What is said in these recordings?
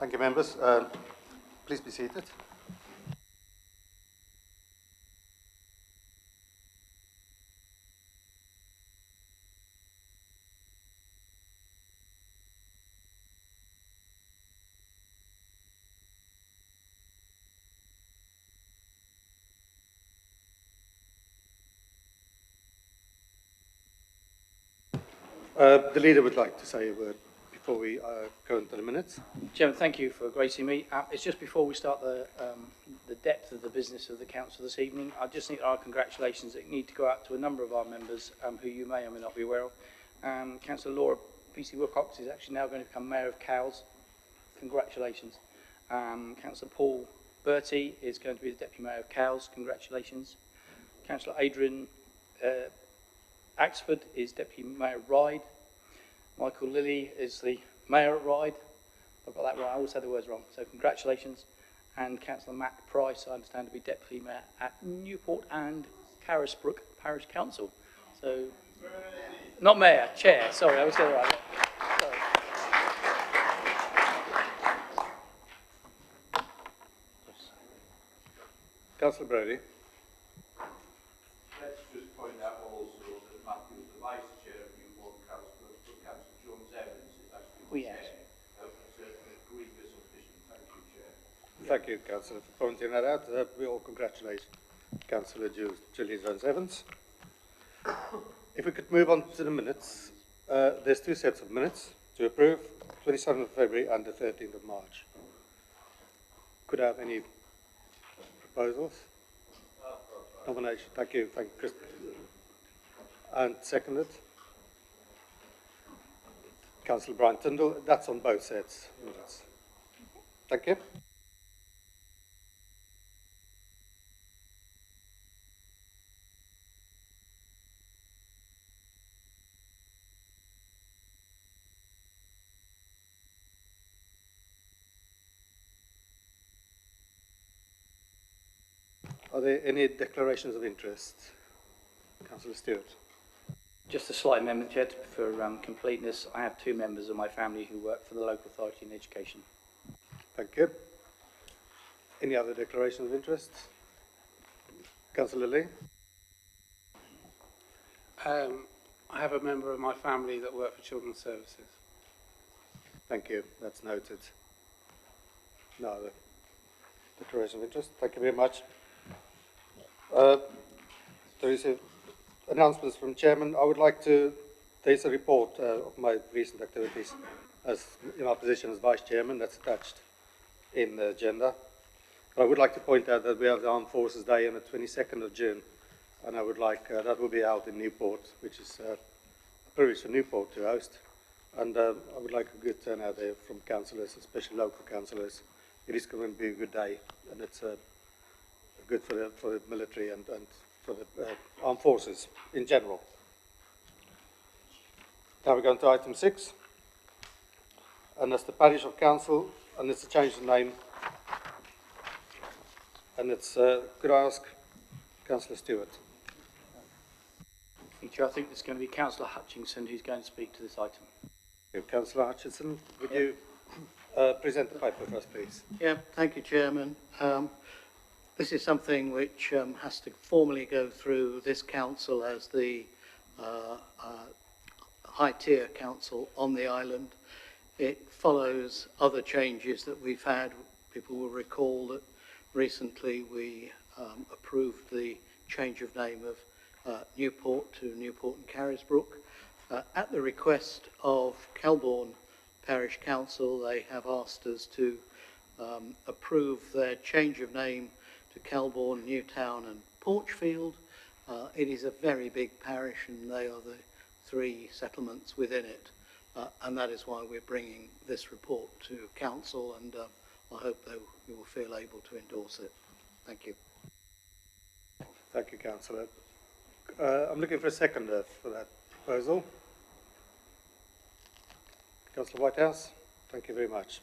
Thank you, members. Please be seated. The leader would like to say a word before we go into the minutes. Chairman, thank you for gracing me. It's just before we start the depth of the business of the council this evening. I just think our congratulations that need to go out to a number of our members who you may or may not be aware of. Councillor Laura PC Wilcox is actually now going to become Mayor of Cowes. Congratulations. Councillor Paul Bertie is going to be the Deputy Mayor of Cowes. Congratulations. Councillor Adrian Axford is Deputy Mayor of Ryde. Michael Lilly is the Mayor at Ryde. I've got that right. I always say the words wrong. So congratulations. And Councillor Matt Price, I understand, to be Deputy Mayor at Newport and Carisbrooke Parish Council. So, not Mayor, Chair. Sorry, I was saying right. Sorry. Councillor Brody. Let's just point out also that Matthew is the Vice Chair of Newport Carisbrooke, but Councillor Jones Evans is actually the Chair. That's a grievous omission. Thank you, Chair. Thank you, Councillor, for pointing that out. We all congratulate Councillor Julie Jones Evans. If we could move on to the minutes, there's two sets of minutes to approve, 27th of February and the 13th of March. Could I have any proposals? Nomination. Thank you, Chris. And seconded. Councillor Brian Tyndall. That's on both sets. Thank you. Are there any declarations of interest? Councillor Stewart. Just a slight amendment, Chair, for completeness. I have two members of my family who work for the local authority in education. Thank you. Any other declarations of interest? Councillor Lee. I have a member of my family that work for Children's Services. Thank you. That's noted. No other declaration of interest. Thank you very much. There is announcements from Chairman. I would like to, there's a report of my recent activities as in my position as Vice Chairman that's attached in the agenda. But I would like to point out that we have the Armed Forces Day on the 22nd of June, and I would like, that will be held in Newport, which is a privilege for Newport to host. And I would like a good turnout there from councillors, especially local councillors. It is going to be a good day, and it's good for the military and for the armed forces in general. Now we're going to item 6, and that's the parish of council, and it's a change of name. And it's, could I ask Councillor Stewart? I think it's going to be Councillor Hutchinson who's going to speak to this item. Councillor Hutchinson, would you present the paper for us, please? Yeah, thank you, Chairman. This is something which has to formally go through this council as the high-tier council on the island. It follows other changes that we've had. People will recall that recently we approved the change of name of Newport to Newport and Carisbrooke. At the request of Kelbourne Parish Council, they have asked us to approve their change of name to Kelbourne, Newtown and Porchfield. It is a very big parish and they are the three settlements within it. And that is why we're bringing this report to Council, and I hope you will feel able to endorse it. Thank you. Thank you, Councillor. I'm looking for a seconder for that proposal. Councillor Whitehouse, thank you very much.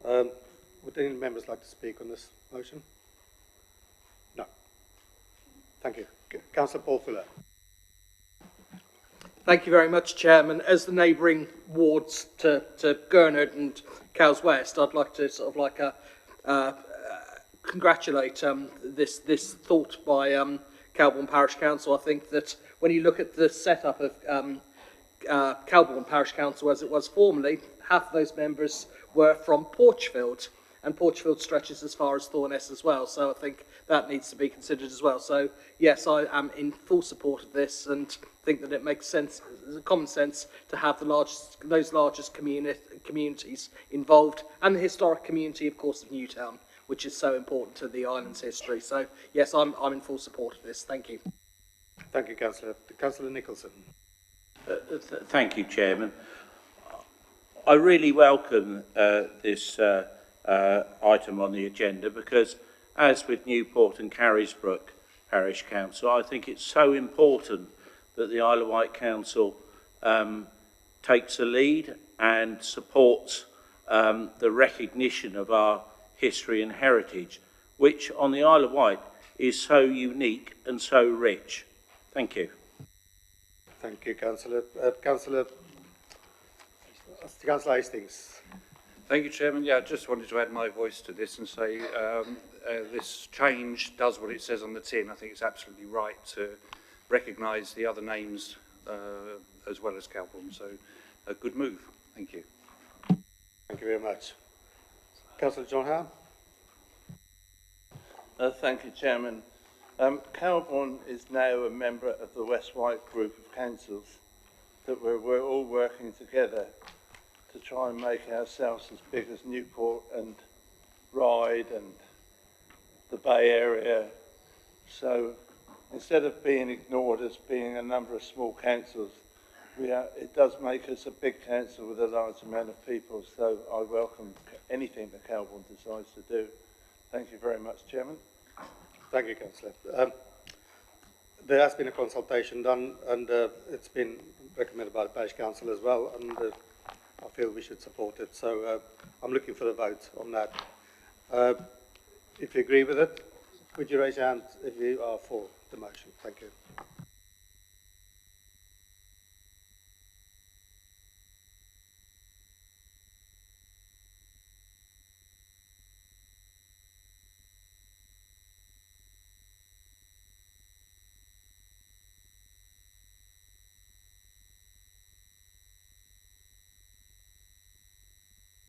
Would any members like to speak on this motion? No. Thank you. Councillor Paul Fuller. Thank you very much, Chairman. As the neighbouring wards to Gurnard and Cowes West, I'd like to sort of like congratulate this thought by Calbourne Parish Council. I think that when you look at the setup of Calbourne Parish Council as it was formerly, half of those members were from Porchfield, and Porchfield stretches as far as Thorness as well, so I think that needs to be considered as well. So yes, I am in full support of this and think that it makes sense, common sense, to have those largest communities involved, and the historic community, of course, of Newtown, which is so important to the island's history. So yes, I'm in full support of this. Thank you. Thank you, Councillor. Councillor Nicholson. Thank you, Chairman. I really welcome this item on the agenda because, as with Newport and Carrisbrook Parish Council, I think it's so important that the Isle of Wight Council takes a lead and supports the recognition of our history and heritage, which on the Isle of Wight is so unique and so rich. Thank you. Thank you, Councillor. Councillor Hastings. Thank you, Chairman. Yeah, I just wanted to add my voice to this and say this change does what it says on the tin. I think it's absolutely right to recognise the other names as well as Calbourne. So a good move. Thank you. Thank you very much. Councillor John Howe. Thank you, Chairman. Calbourne is now a member of the West Wight group of councils that we're all working together to try and make ourselves as big as Newport and Ryde and the Bay Area. So instead of being ignored as being a number of small councils, it does make us a big council with a large amount of people. So I welcome anything that Calbourne decides to do. Thank you very much, Chairman. Thank you, Councillor. There has been a consultation done, and it's been recommended by the Parish Council as well, and I feel we should support it. So I'm looking for the vote on that. If you agree with it, would you raise your hand if you are for the motion? Thank you.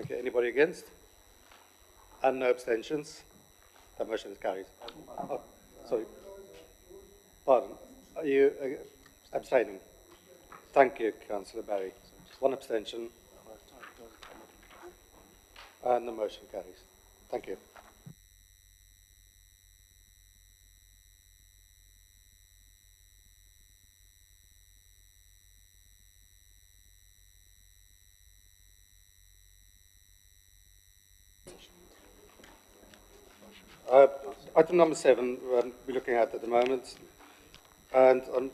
Okay, anybody against? And no abstentions? The motion is carried. Oh, sorry. Pardon. Are you abstaining? Thank you, Councillor Barry. One abstention. And the motion carries. Thank you. Item number 7, we're looking at the moment, and I'm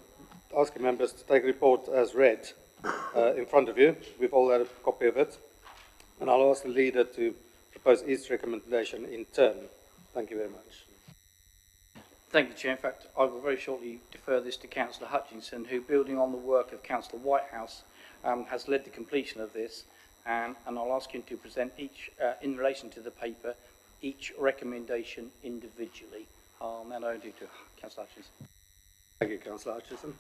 asking members to take a report as read in front of you. We've all had a copy of it, and I'll ask the leader to propose each recommendation in turn. Thank you very much. Thank you, Chair. In fact, I will very shortly defer this to Councillor Hutchinson, who, building on the work of Councillor Whitehouse, has led the completion of this, and I'll ask him to present each, in relation to the paper, each recommendation individually. I'll now do to Councillor Hutchinson. Thank you, Councillor Hutchinson.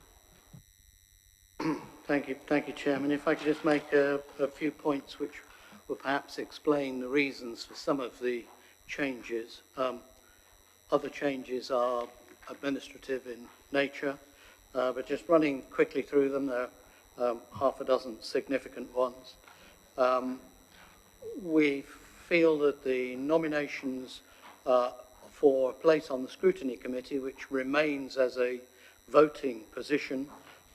Thank you, Chairman. If I could just make a few points which will perhaps explain the reasons for some of the changes. Other changes are administrative in nature, but just running quickly through them, there are half a dozen significant ones. We feel that the nominations for a place on the scrutiny committee, which remains as a voting position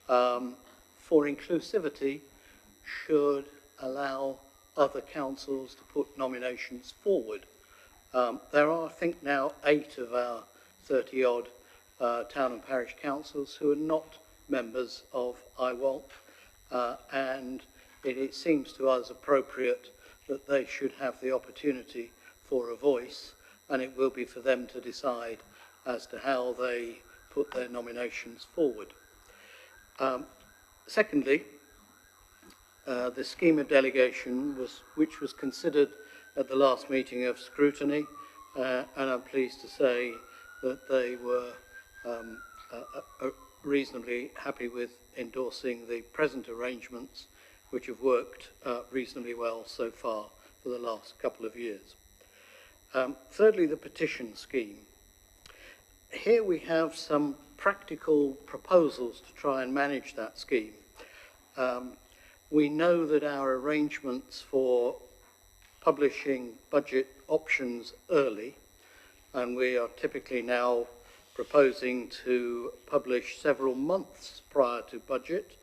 for inclusivity, should allow other councils to put nominations forward. There are, I think, now 8 of our 30-odd town and parish councils who are not members of IWALT, and it seems to us appropriate that they should have the opportunity for a voice, and it will be for them to decide as to how they put their nominations forward. Secondly, the scheme of delegation which was considered at the last meeting of scrutiny, and I'm pleased to say that they were reasonably happy with endorsing the present arrangements, which have worked reasonably well so far for the last couple of years. Thirdly, the petition scheme. Here we have some practical proposals to try and manage that scheme. We know that our arrangements for publishing budget options early, and we are typically now proposing to publish several months prior to budget,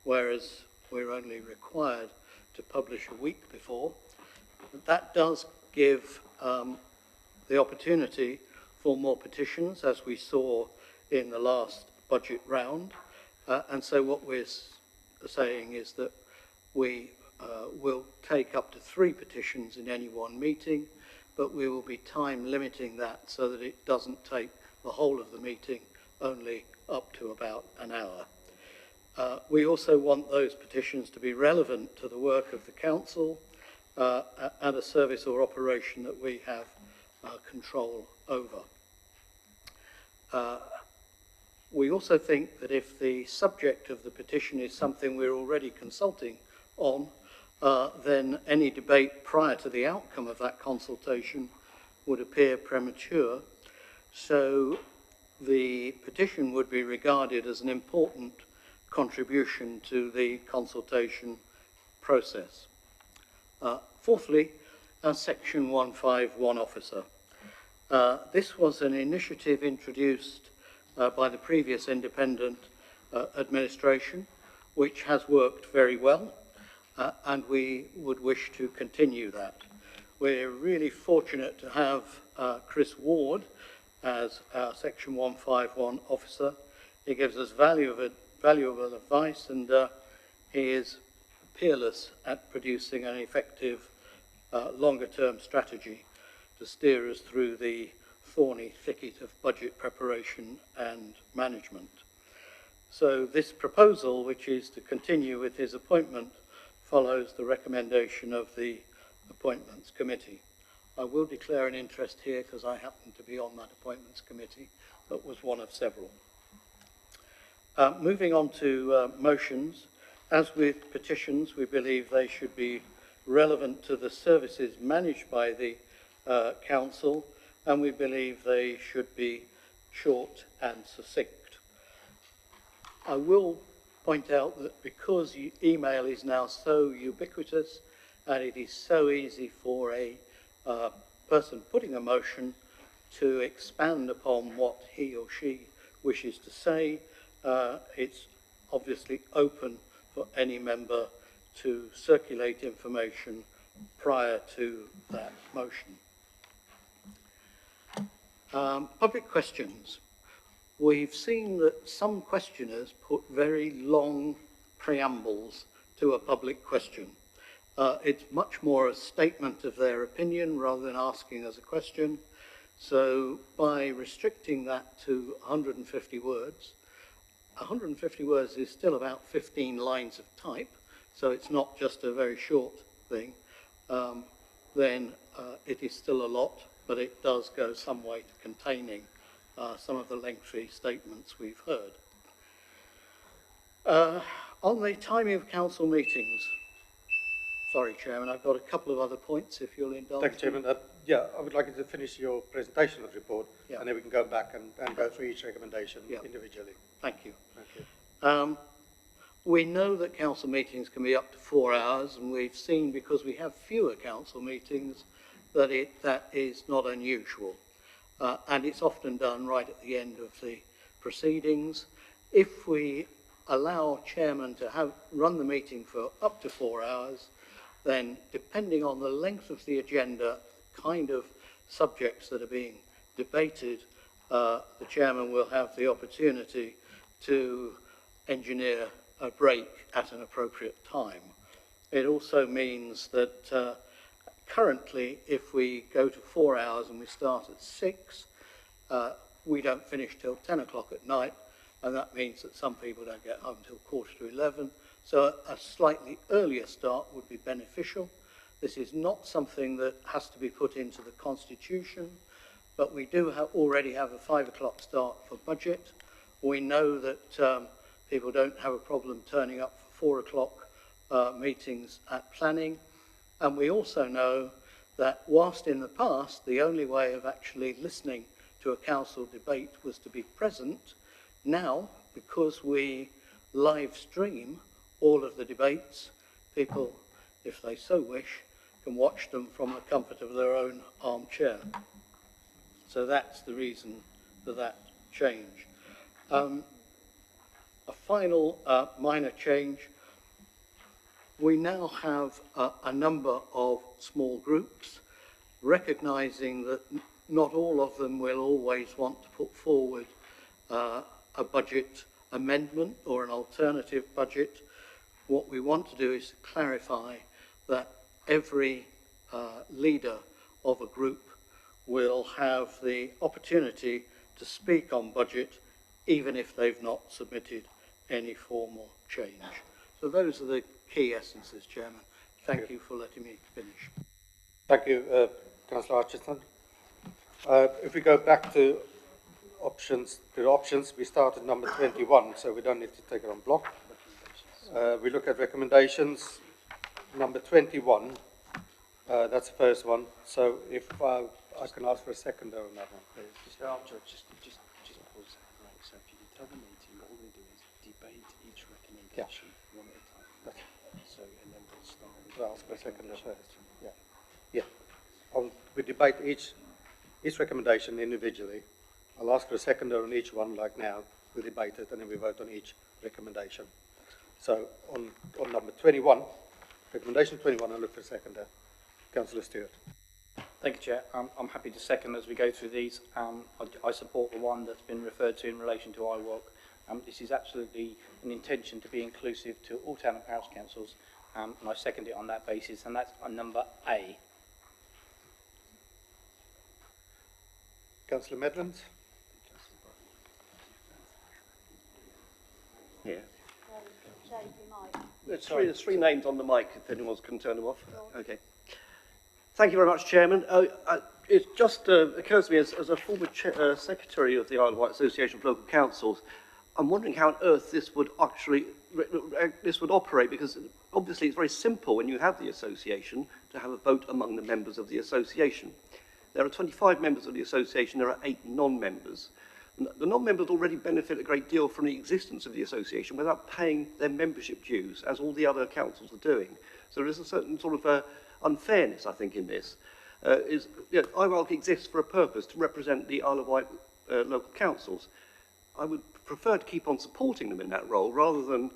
whereas we're only required to publish a week before. That does give the opportunity for more petitions, as we saw in the last budget round. And so what we're saying is that we will take up to 3 petitions in any one meeting, but we will be time limiting that so that it doesn't take the whole of the meeting, only up to about an hour. We also want those petitions to be relevant to the work of the council and a service or operation that we have control over. We also think that if the subject of the petition is something we're already consulting on, then any debate prior to the outcome of that consultation would appear premature. So the petition would be regarded as an important contribution to the consultation process. Fourthly, our Section 151 officer. This was an initiative introduced by the previous independent administration, which has worked very well, and we would wish to continue that. We're really fortunate to have Chris Ward as our Section 151 officer. He gives us valuable advice, and he is peerless at producing an effective longer-term strategy to steer us through the thorny thicket of budget preparation and management. So this proposal, which is to continue with his appointment, follows the recommendation of the Appointments Committee. I will declare an interest here because I happen to be on that Appointments Committee, but was one of several. Moving on to motions, as with petitions, we believe they should be relevant to the services managed by the Council, and we believe they should be short and succinct. I will point out that because email is now so ubiquitous and it is so easy for a person putting a motion to expand upon what he or she wishes to say, it's obviously open for any member to circulate information prior to that motion. Public questions. We've seen that some questioners put very long preambles to a public question. It's much more a statement of their opinion rather than asking us a question. So by restricting that to 150 words, 150 words is still about 15 lines of type, so it's not just a very short thing, then it is still a lot, but it does go some way to containing some of the lengthy statements we've heard. On the timing of council meetings, sorry, Chairman, I've got a couple of other points, if you'll indulge. Thank you, Chairman. Yeah, I would like you to finish your presentation of the report, Yeah. and then we can go back and go through each recommendation individually. Thank you. Thank you. We know that council meetings can be up to 4 hours, and we've seen, because we have fewer council meetings, that is not unusual. And it's often done right at the end of the proceedings. If we allow chairman to run the meeting for up to 4 hours, then depending on the length of the agenda, kind of subjects that are being debated, the chairman will have the opportunity to engineer a break at an appropriate time. It also means that currently, if we go to 4 hours and we start at 6, we don't finish till 10 o'clock at night, and that means that some people don't get home until 11:15. So a slightly earlier start would be beneficial. This is not something that has to be put into the Constitution, but we do already have a 5 o'clock start for budget. We know that people don't have a problem turning up for 4 o'clock meetings at planning. And we also know that whilst in the past, the only way of actually listening to a council debate was to be present, now, because we live stream all of the debates, people, if they so wish, can watch them from the comfort of their own armchair. So that's the reason for that change. A final minor change. We now have a number of small groups, recognising that not all of them will always want to put forward a budget amendment or an alternative budget. What we want to do is to clarify that every leader of a group will have the opportunity to speak on budget, even if they've not submitted any formal change. So those are the key essences, Chairman. Thank you for letting me finish. Thank you, Councillor Hutchinson. If we go back to options, we start at number 21, so we don't need to take it on block. We look at recommendations. Number 21, that's the first one. So if I can ask for a seconder on that one, please. Just pause that, right? So if you can tell the meeting, all we do is debate each recommendation one at a time. So, and then we'll start with... I'll ask for a seconder first. Yeah. We debate each recommendation individually. I'll ask for a seconder on each one, like now. We'll debate it, and then we vote on each recommendation. So on number 21, recommendation 21, I'll look for a seconder. Councillor Stewart. Thank you, Chair. I'm happy to second as we go through these. I support the one that's been referred to in relation to IWOC. This is absolutely an intention to be inclusive to all town and parish councils, and I second it on that basis, and that's on number A. Councillor Medland. Yeah. There's three names on the mic, if anyone can turn them off. Okay. Thank you very much, Chairman. It just occurs to me, as a former secretary of the Isle of Wight Association of Local Councils, I'm wondering how on earth this would actually operate, because obviously it's very simple when you have the association to have a vote among the members of the association. There are 25 members of the association, there are 8 non-members. The non-members already benefit a great deal from the existence of the association without paying their membership dues, as all the other councils are doing. So there is a certain sort of unfairness, I think, in this. IWALC exists for a purpose, to represent the Isle of Wight local councils. I would prefer to keep on supporting them in that role, rather than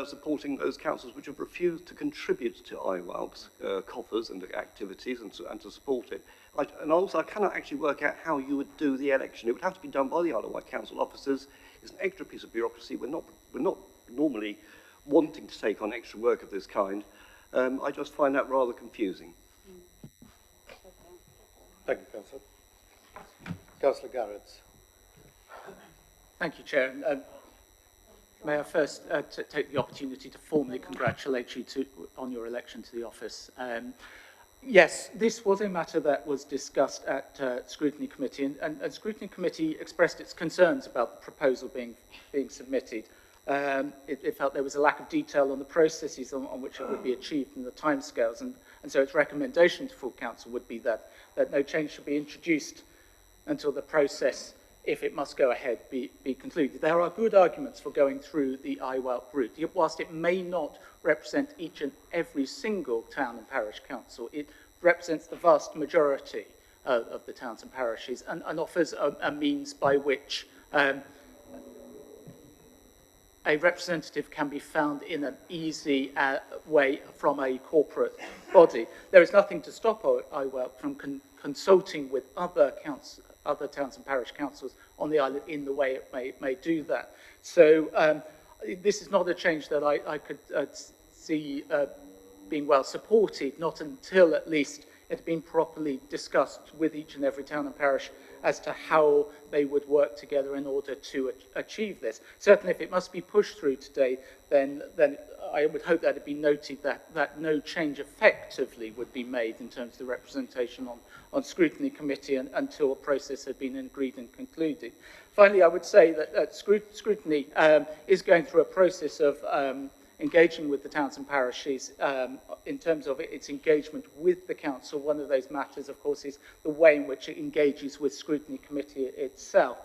supporting those councils which have refused to contribute to IWALC's coffers and activities and to support it. And also, I cannot actually work out how you would do the election. It would have to be done by the Isle of Wight council officers. It's an extra piece of bureaucracy. We're not normally wanting to take on extra work of this kind. I just find that rather confusing. Thank you, Councillor. Councillor Garrett. Thank you, Chair. May I first take the opportunity to formally congratulate you on your election to the office. Yes, this was a matter that was discussed at Scrutiny Committee, and Scrutiny Committee expressed its concerns about the proposal being submitted. It felt there was a lack of detail on the processes on which it would be achieved and the timescales, and so its recommendation to full council would be that no change should be introduced until the process, if it must go ahead, be concluded. There are good arguments for going through the IWALC route. Whilst it may not represent each and every single town and parish council, it represents the vast majority of the towns and parishes, and offers a means by which a representative can be found in an easy way from a corporate body. There is nothing to stop IWALC from consulting with other towns and parish councils on the island in the way it may do that. So this is not a change that I could see being well supported, not until at least it had been properly discussed with each and every town and parish as to how they would work together in order to achieve this. Certainly, if it must be pushed through today, then I would hope that it be noted that no change effectively would be made in terms of the representation on scrutiny committee until a process had been agreed and concluded. Finally, I would say that scrutiny is going through a process of engaging with the towns and parishes in terms of its engagement with the council. One of those matters, of course, is the way in which it engages with scrutiny committee itself.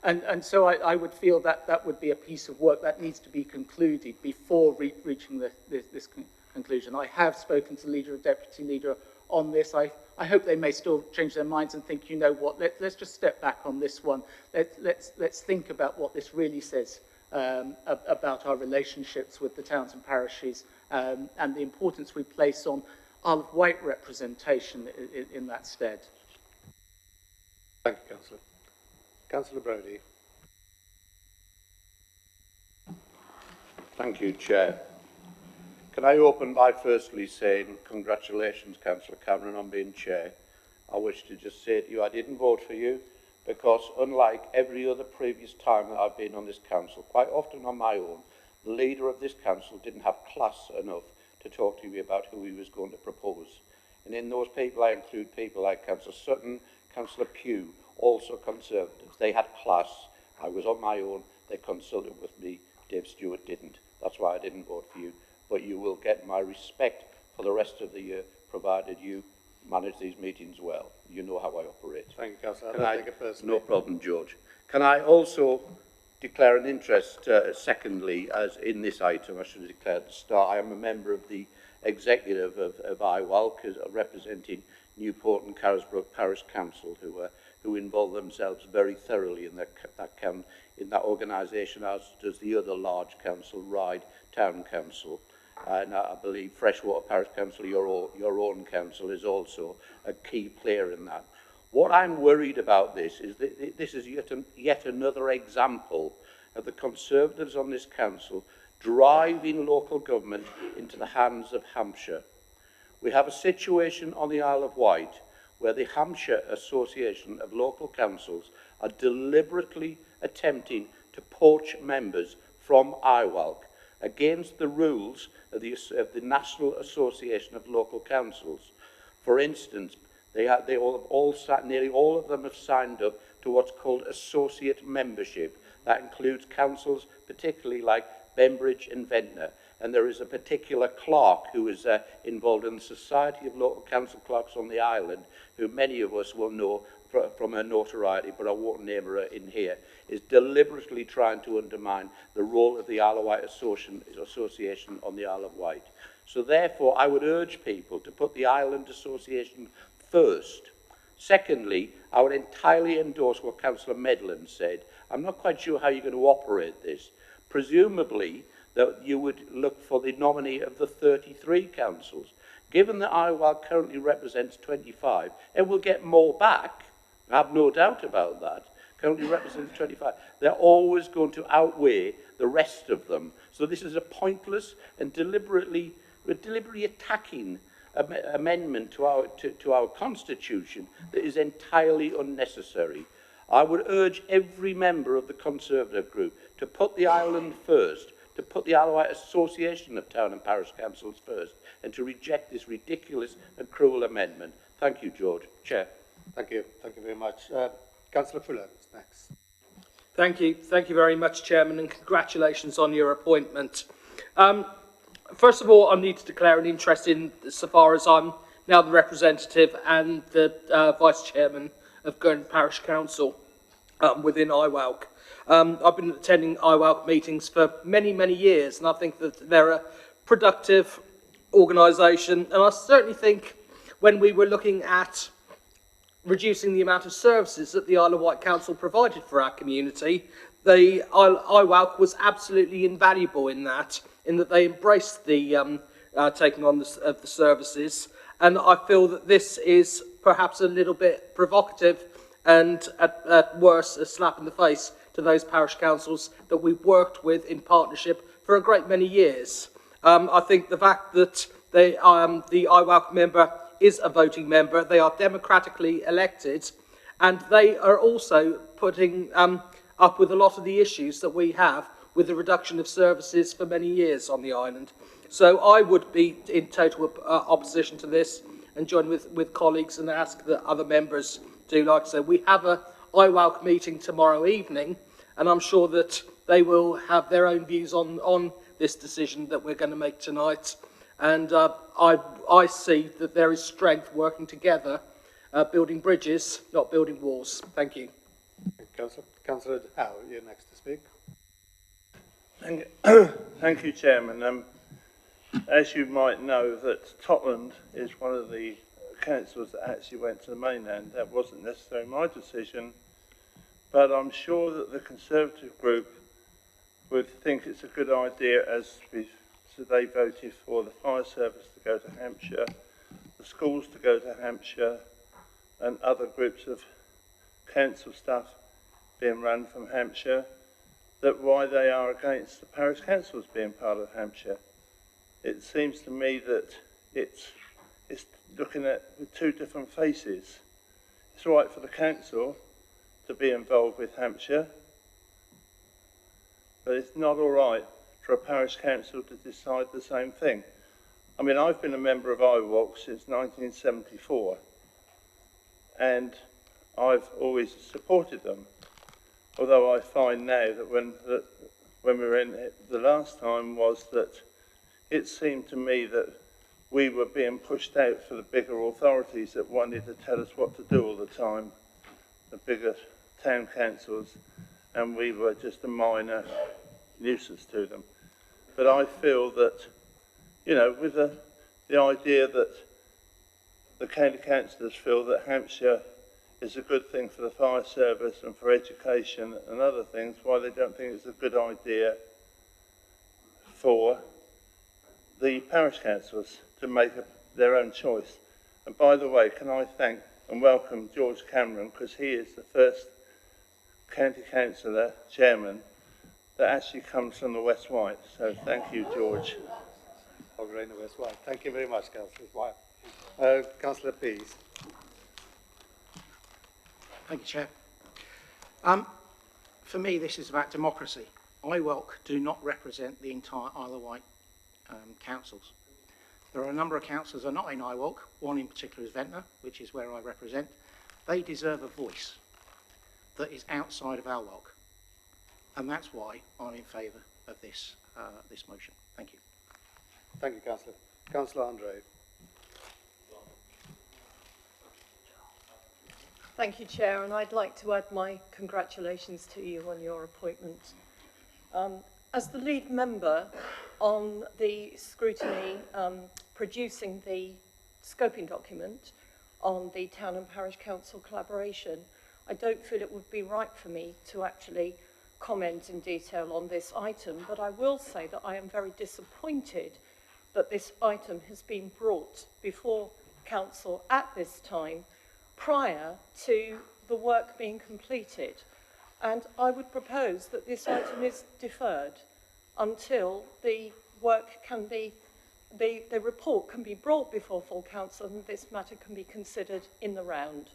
And so I would feel that would be a piece of work that needs to be concluded before reaching this conclusion. I have spoken to the leader and deputy leader on this. I hope they may still change their minds and think, you know what, let's just step back on this one. Let's think about what this really says about our relationships with the towns and parishes and the importance we place on Isle of Wight representation in that stead. Thank you, Councillor. Councillor Brodie. Thank you, Chair. Can I open by firstly saying congratulations, Councillor Cameron, on being Chair. I wish to just say to you I didn't vote for you because unlike every other previous time that I've been on this council, quite often on my own, the leader of this council didn't have class enough to talk to me about who he was going to propose. And in those people I include people like Councillor Sutton, Councillor Pugh, also Conservatives. They had class. I was on my own. They consulted with me. Dave Stewart didn't. That's why I didn't vote for you. But you will get my respect for the rest of the year, provided you manage these meetings well. You know how I operate. Thank you, Councillor. I don't take it personally. No problem, George. Can I also declare an interest, secondly, as in this item, I should have declared at the start, I am a member of the executive of IWALC, representing Newport and Carisbrooke Parish Council, who involve themselves very thoroughly in that organisation, as does the other large council, Ryde Town Council. And I believe Freshwater Parish Council, your own council, is also a key player in that. What I'm worried about this is that this is yet another example of the Conservatives on this council driving local government into the hands of Hampshire. We have a situation on the Isle of Wight where the Hampshire Association of Local Councils are deliberately attempting to poach members from IWALC against the rules of the National Association of Local Councils. For instance, nearly all of them have signed up to what's called associate membership. That includes councils, particularly like Bembridge and Ventnor. And there is a particular clerk who is involved in the Society of Local Council Clerks on the island, who many of us will know from her notoriety, but I won't name her in here, is deliberately trying to undermine the role of the Isle of Wight Association on the Isle of Wight. So therefore, I would urge people to put the Island Association first. Secondly, I would entirely endorse what Councillor Medland said. I'm not quite sure how you're going to operate this. Presumably, that you would look for the nominee of the 33 councils. Given that IWAL currently represents 25, it will get more back. I have no doubt about that. Currently represents 25. They're always going to outweigh the rest of them. So this is a pointless and deliberately attacking amendment to our constitution that is entirely unnecessary. I would urge every member of the Conservative group to put the island first, to put the Isle of Wight Association of Town and Parish Councils first, and to reject this ridiculous and cruel amendment. Thank you, George. Chair. Thank you. Thank you very much. Councillor Fuller is next. Thank you. Thank you very much, Chairman, and congratulations on your appointment. First of all, I need to declare an interest in so far as I'm now the representative and the Vice Chairman of Gurn Parish Council within IWALC. I've been attending IWALC meetings for many, many years, and I think that they're a productive organisation. And I certainly think when we were looking at reducing the amount of services that the Isle of Wight Council provided for our community, the IWALC was absolutely invaluable in that they embraced the taking on of the services. And I feel that this is perhaps a little bit provocative and at worst a slap in the face to those parish councils that we've worked with in partnership for a great many years. I think the fact that the IWALC member is a voting member. They are democratically elected, and they are also putting up with a lot of the issues that we have with the reduction of services for many years on the island. So I would be in total opposition to this and join with colleagues and ask that other members do like so. We have a IWALC meeting tomorrow evening, and I'm sure that they will have their own views on this decision that we're going to make tonight. And I see that there is strength working together, building bridges, not building walls. Thank you. Councillor Howe, you're next to speak. Thank you, Chairman. As you might know, that Totland is one of the councils that actually went to the mainland. That wasn't necessarily my decision, but I'm sure that the Conservative group would think it's a good idea, as they voted for the fire service to go to Hampshire, the schools to go to Hampshire, and other groups of council staff being run from Hampshire, that why they are against the parish councils being part of Hampshire. It seems to me that it's looking at with two different faces. It's all right for the council to be involved with Hampshire, but it's not all right for a parish council to decide the same thing. I mean, I've been a member of IWALC since 1974, and I've always supported them. Although I find now that when we were in it the last time was that it seemed to me that we were being pushed out for the bigger authorities that wanted to tell us what to do all the time, the bigger town councils, and we were just a minor nuisance to them. But I feel that, you know, with the idea that the county councillors feel that Hampshire is a good thing for the fire service and for education and other things, why they don't think it's a good idea for the parish councillors to make their own choice. And by the way, can I thank and welcome George Cameron, because he is the first county councillor chairman that actually comes from the West Wight. So thank you, George. Over in the West Wight. Thank you very much, Councillor White. Councillor Pease. Thank you, Chair. For me, this is about democracy. IWALC do not represent the entire Isle of Wight councils. There are a number of councils that are not in IWALC. One in particular is Ventnor, which is where I represent. They deserve a voice that is outside of IWALC. And that's why I'm in favour of this motion. Thank you. Thank you, Councillor. Councillor Andre. Thank you, Chair, and I'd like to add my congratulations to you on your appointment. As the lead member on the scrutiny producing the scoping document on the Town and Parish Council collaboration, I don't feel it would be right for me to actually comment in detail on this item, but I will say that I am very disappointed that this item has been brought before Council at this time prior to the work being completed. And I would propose that this item is deferred until the work can be, the report can be brought before full council and this matter can be considered in the round.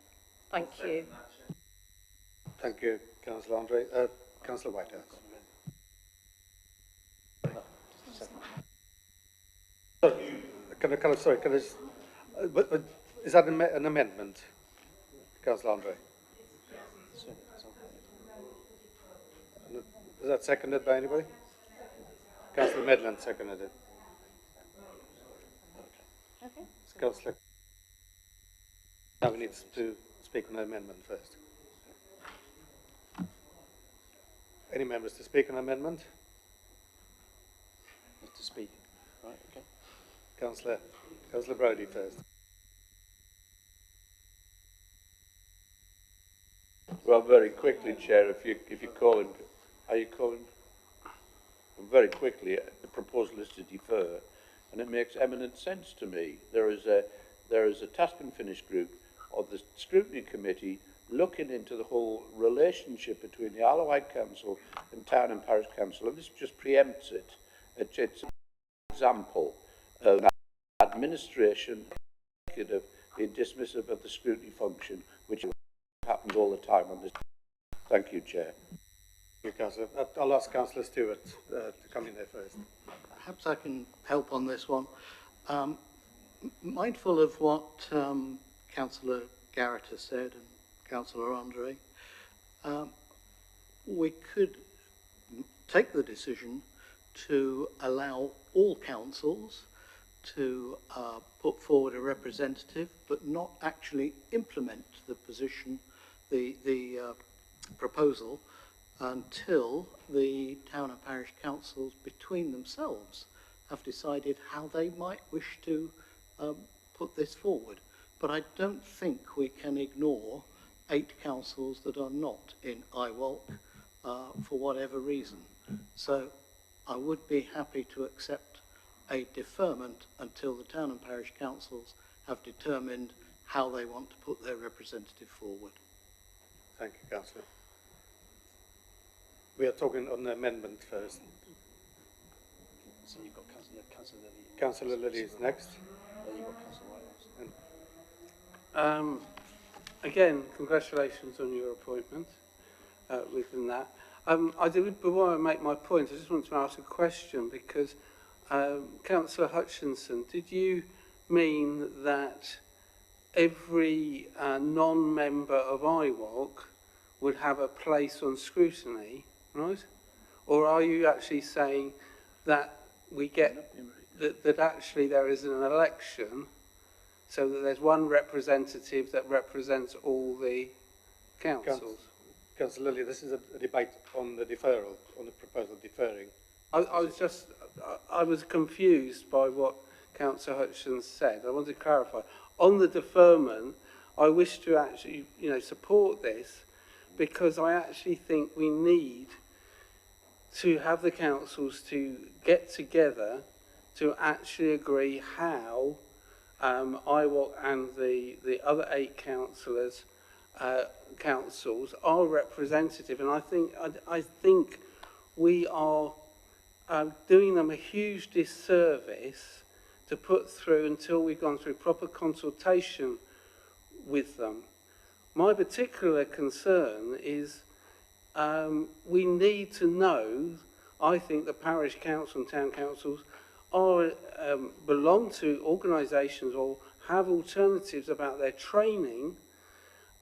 Thank you. Thank you, Councillor Andre. Councillor Whitehouse. Is that an amendment, Councillor Andre? Is that seconded by anybody? Councillor Medland seconded it. Okay. Councillor. Now we need to speak on the amendment first. Any members to speak on amendment? To speak. Right, okay. Councillor Brodie first. Well, very quickly, Chair, if you call him, are you calling? Very quickly, the proposal is to defer, and it makes eminent sense to me. There is a task and finish group of the scrutiny committee looking into the whole relationship between the Isle of Wight Council and Town and Parish Council, and this just preempts it. It's an example of administration indicative in dismissive of the scrutiny function, which happens all the time on this. Thank you, Chair. Thank you, Councillor. I'll ask Councillor Stewart to come in there first. Perhaps I can help on this one. Mindful of what Councillor Garrett has said and Councillor Andre, we could take the decision to allow all councils to put forward a representative, but not actually implement the position, the proposal, until the town and parish councils between themselves have decided how they might wish to put this forward. But I don't think we can ignore 8 councils that are not in IWALC for whatever reason. So I would be happy to accept a deferment until the town and parish councils have determined how they want to put their representative forward. Thank you, Councillor. We are talking on the amendment first. So you've got Councillor Lilly. Councillor Lilly is next. Then you've got Councillor White. Again, congratulations on your appointment within that. Before I make my point, I just want to ask a question because Councillor Hutchinson, did you mean that every non-member of IWALC would have a place on scrutiny, right? Or are you actually saying that we get that actually there is an election so that there's one representative that represents all the councils? Councillor Lilly, this is a debate on the deferral, on the proposal deferring. I was confused by what Councillor Hutchinson said. I want to clarify. On the deferment, I wish to actually, support this because I actually think we need to have the councils to get together to actually agree how IWALC and the other 8 councils are representative, and I think we are doing them a huge disservice to put through until we've gone through proper consultation with them. My particular concern is we need to know, I think the parish council and town councils belong to organisations or have alternatives about their training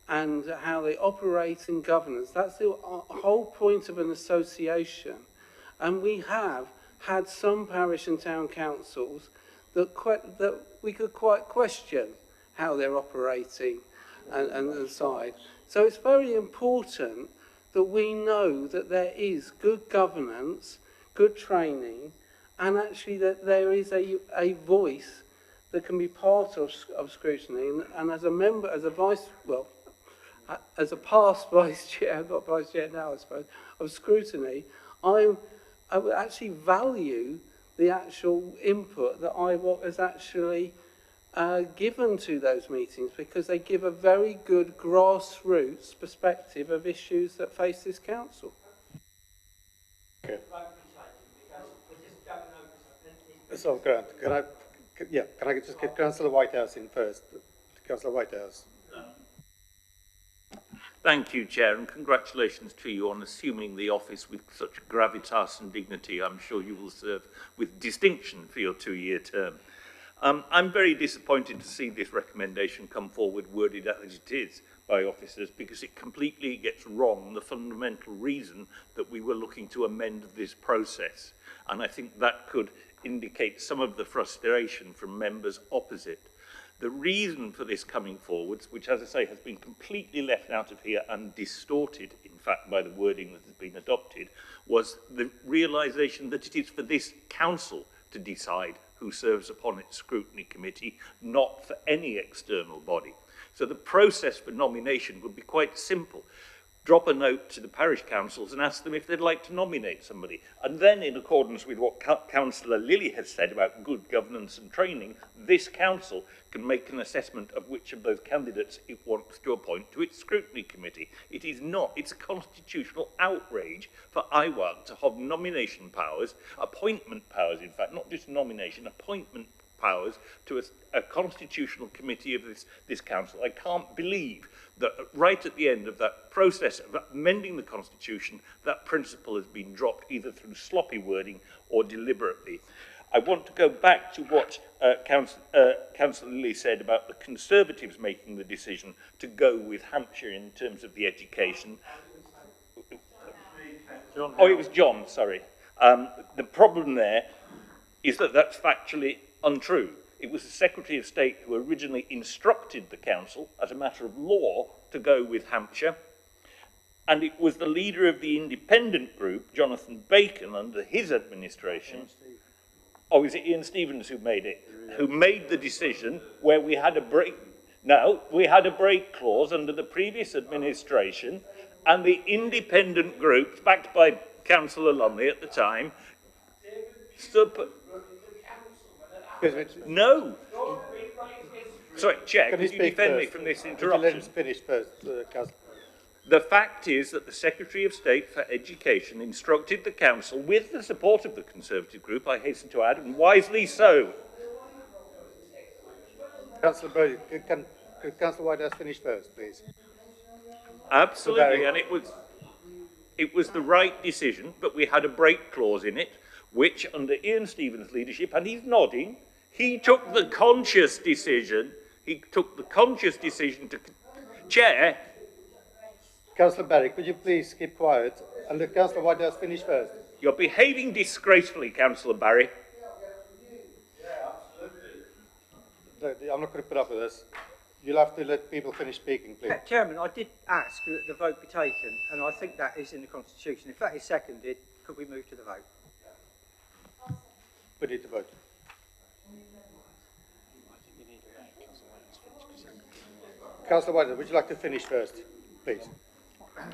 and how they operate in governance. That's the whole point of an association. And we have had some parish and town councils that we could quite question how they're operating and the side. So it's very important that we know that there is good governance, good training, and actually that there is a voice that can be part of scrutiny. And as a member, as a past vice chair, I'm not vice chair now, I suppose, of scrutiny, I would actually value the actual input that IWALC has actually given to those meetings, because they give a very good grassroots perspective of issues that face this council. Okay. So, Grant, can I just get Councillor Whitehouse in first? Councillor Whitehouse. Thank you, Chair, and congratulations to you on assuming the office with such gravitas and dignity. I'm sure you will serve with distinction for your 2-year term. I'm very disappointed to see this recommendation come forward worded as it is by officers, because it completely gets wrong the fundamental reason that we were looking to amend this process. And I think that could indicate some of the frustration from members opposite. The reason for this coming forwards, which, as I say, has been completely left out of here and distorted, in fact, by the wording that has been adopted, was the realisation that it is for this council to decide who serves upon its scrutiny committee, not for any external body. So the process for nomination would be quite simple. Drop a note to the parish councils and ask them if they'd like to nominate somebody. And then, in accordance with what Councillor Lilly has said about good governance and training, this council can make an assessment of which of those candidates it wants to appoint to its scrutiny committee. It is not, it's a constitutional outrage for IWALC to have nomination powers, appointment powers, in fact, not just nomination, appointment powers to a constitutional committee of this council. I can't believe that right at the end of that process of amending the constitution, that principle has been dropped either through sloppy wording or deliberately. I want to go back to what Councillor Lilly said about the Conservatives making the decision to go with Hampshire in terms of the education. Oh, it was John, sorry. The problem there is that that's factually untrue. It was the Secretary of State who originally instructed the council, as a matter of law, to go with Hampshire. And it was the leader of the independent group, Jonathan Bacon, under his administration. Oh, is it Ian Stevens who made it? Who made the decision where we had a break? No, we had a break clause under the previous administration, and the independent groups, backed by Councillor Lumley at the time, stood. No. Sorry, Chair, could you defend me from this interruption? Let us finish first, Councillor. The fact is that the Secretary of State for Education instructed the Council, with the support of the Conservative group, I hasten to add, and wisely so. Councillor Brody, could Councillor Whitehouse finish first, please? Absolutely, and it was the right decision, but we had a break clause in it, which, under Ian Stevens' leadership, and he's nodding, he took the conscious decision to... Chair... Councillor Barry, could you please keep quiet and let Councillor Whitehouse finish first? You're behaving disgracefully, Councillor Barry. I'm not going to put up with this. You'll have to let people finish speaking, please. Chairman, I did ask that the vote be taken, and I think that is in the Constitution. If that is seconded, could we move to the vote? We need to vote. Councillor Whitehouse, would you like to finish first, please?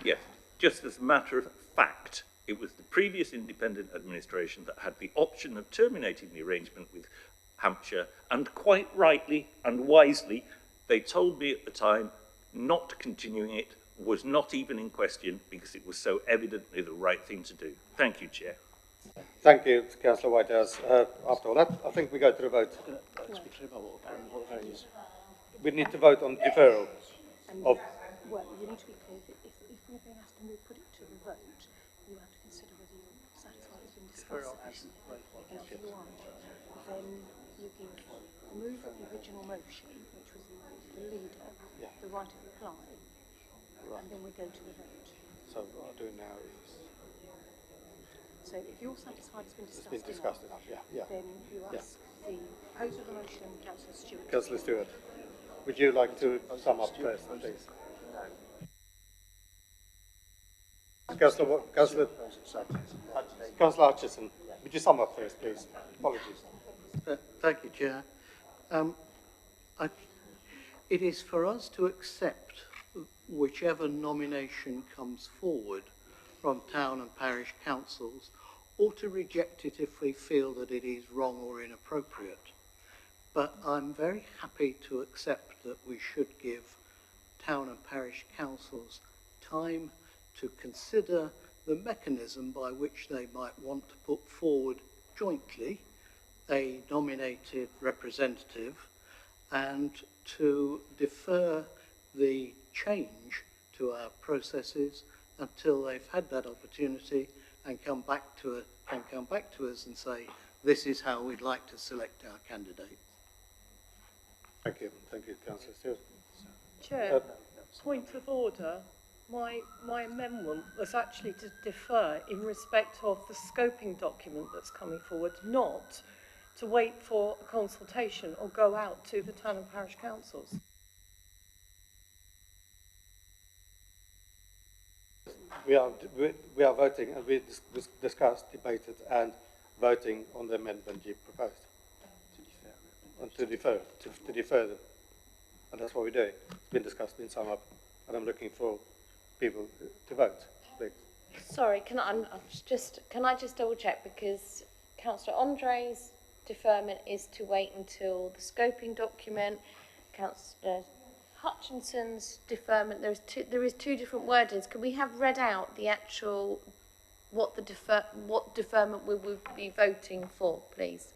Yes, just as a matter of fact, it was the previous independent administration that had the option of terminating the arrangement with Hampshire, and quite rightly and wisely, they told me at the time not continuing it was not even in question because it was so evidently the right thing to do. Thank you, Chair. Thank you, Councillor Whitehouse. After all that, I think we go to the vote. Let's be clear about what the vote is. We need to vote on deferral of... Well, you need to be clear that if we're being asked to put it to the vote, you have to consider whether you're satisfied it's been discussed sufficiently. And if you aren't, then you give the move of the original motion, which was the leader, the right of reply, and then we go to the vote. So what I'll do now is... So if you're satisfied it's been discussed enough, then you ask the proposer of the motion, Councillor Stewart. Councillor Stewart, would you like to sum up first, please? Councillor Hutchison, would you sum up first, please? Apologies. Thank you, Chair. It is for us to accept whichever nomination comes forward from town and parish councils, or to reject it if we feel that it is wrong or inappropriate. But I'm very happy to accept that we should give town and parish councils time to consider the mechanism by which they might want to put forward jointly a nominated representative, and to defer the change to our processes until they've had that opportunity and can come back to us and say, this is how we'd like to select our candidate. Thank you, Councillor Stewart. Chair, point of order. My amendment was actually to defer in respect of the scoping document that's coming forward, not to wait for a consultation or go out to the town and parish councils. We are voting, and we discussed, debated, and voting on the amendment you proposed. To defer them. And that's what we're doing. It's been discussed, been summed up, and I'm looking for people to vote, please. Sorry, can I just double check, because Councillor Andre's deferment is to wait until the scoping document. Councillor Hutchinson's deferment, there is two different wordings. Can we have read out the actual what deferment we would be voting for, please?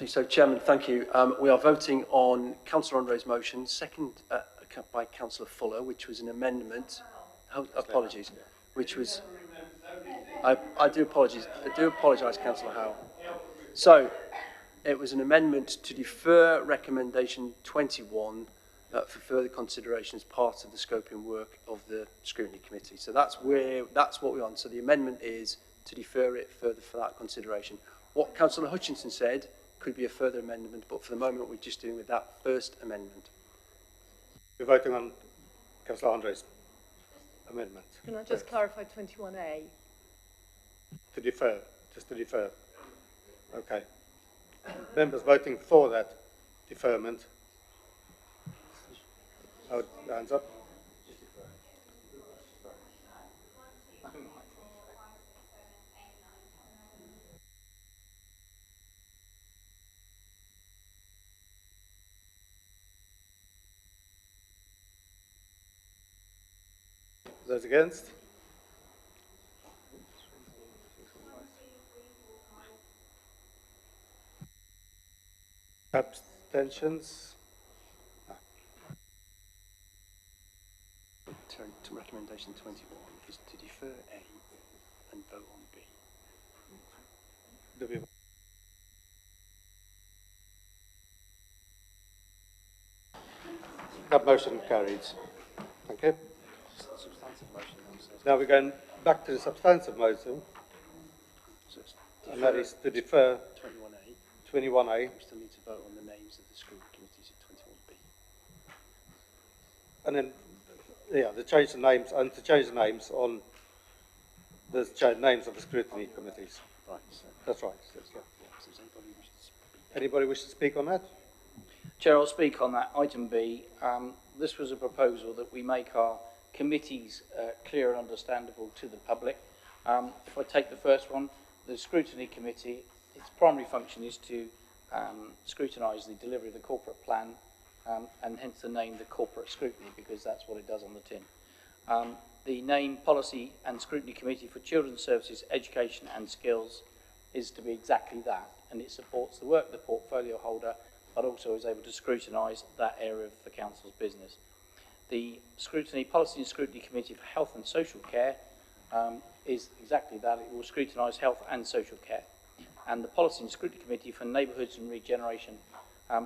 So, Chairman, thank you. We are voting on Councillor Andre's motion, second by Councillor Fuller, which was an amendment. Oh, apologies. Which was... I do apologise, Councillor Howe. So, it was an amendment to defer recommendation 21 for further consideration as part of the scoping work of the scrutiny committee. So that's what we're on. So the amendment is to defer it further for that consideration. What Councillor Hutchinson said could be a further amendment, but for the moment we're just dealing with that first amendment. We're voting on Councillor Andre's amendment. Can I just clarify 21A? To defer, just to defer. Okay. Members voting for that deferment. Oh, hands up. Those against? Abstentions? To recommendation 21 is to defer A and vote on B. Do we... That motion carries. Thank you. Substantive motion. Now we're going back to the substantive motion, and that is to defer 21A. 21A. We still need to vote on the names of the scrutiny committees at 21B. And then, yeah, to change the names on the names of the scrutiny committees. Right. So that's right. Yeah. Does anybody wish to speak? Anybody wish to speak on that? Chair, I'll speak on that. Item B. This was a proposal that we make our committees clear and understandable to the public. If I take the first one, the scrutiny committee, its primary function is to scrutinise the delivery of the corporate plan, and hence the name the corporate scrutiny, because that's what it does on the tin. The name Policy and Scrutiny Committee for Children's Services, Education and Skills is to be exactly that, and it supports the work of the portfolio holder, but also is able to scrutinise that area of the council's business. The Policy and Scrutiny Committee for Health and Social Care is exactly that. It will scrutinise health and social care. And the Policy and Scrutiny Committee for Neighbourhoods and Regeneration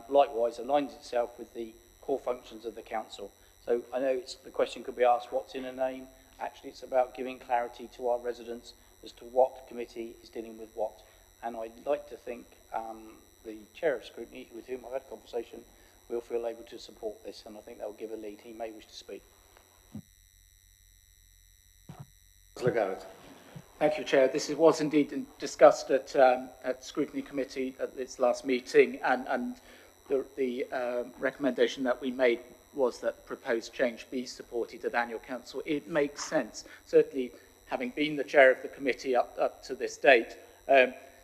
likewise aligns itself with the core functions of the council. So I know the question could be asked, what's in a name? Actually, it's about giving clarity to our residents as to what committee is dealing with what. And I'd like to think the Chair of Scrutiny, with whom I've had a conversation, will feel able to support this, and I think that will give a lead. He may wish to speak. Thank you, Chair. This was indeed discussed at Scrutiny Committee at its last meeting, and the recommendation that we made was that proposed change be supported at annual council. It makes sense. Certainly, having been the chair of the committee up to this date,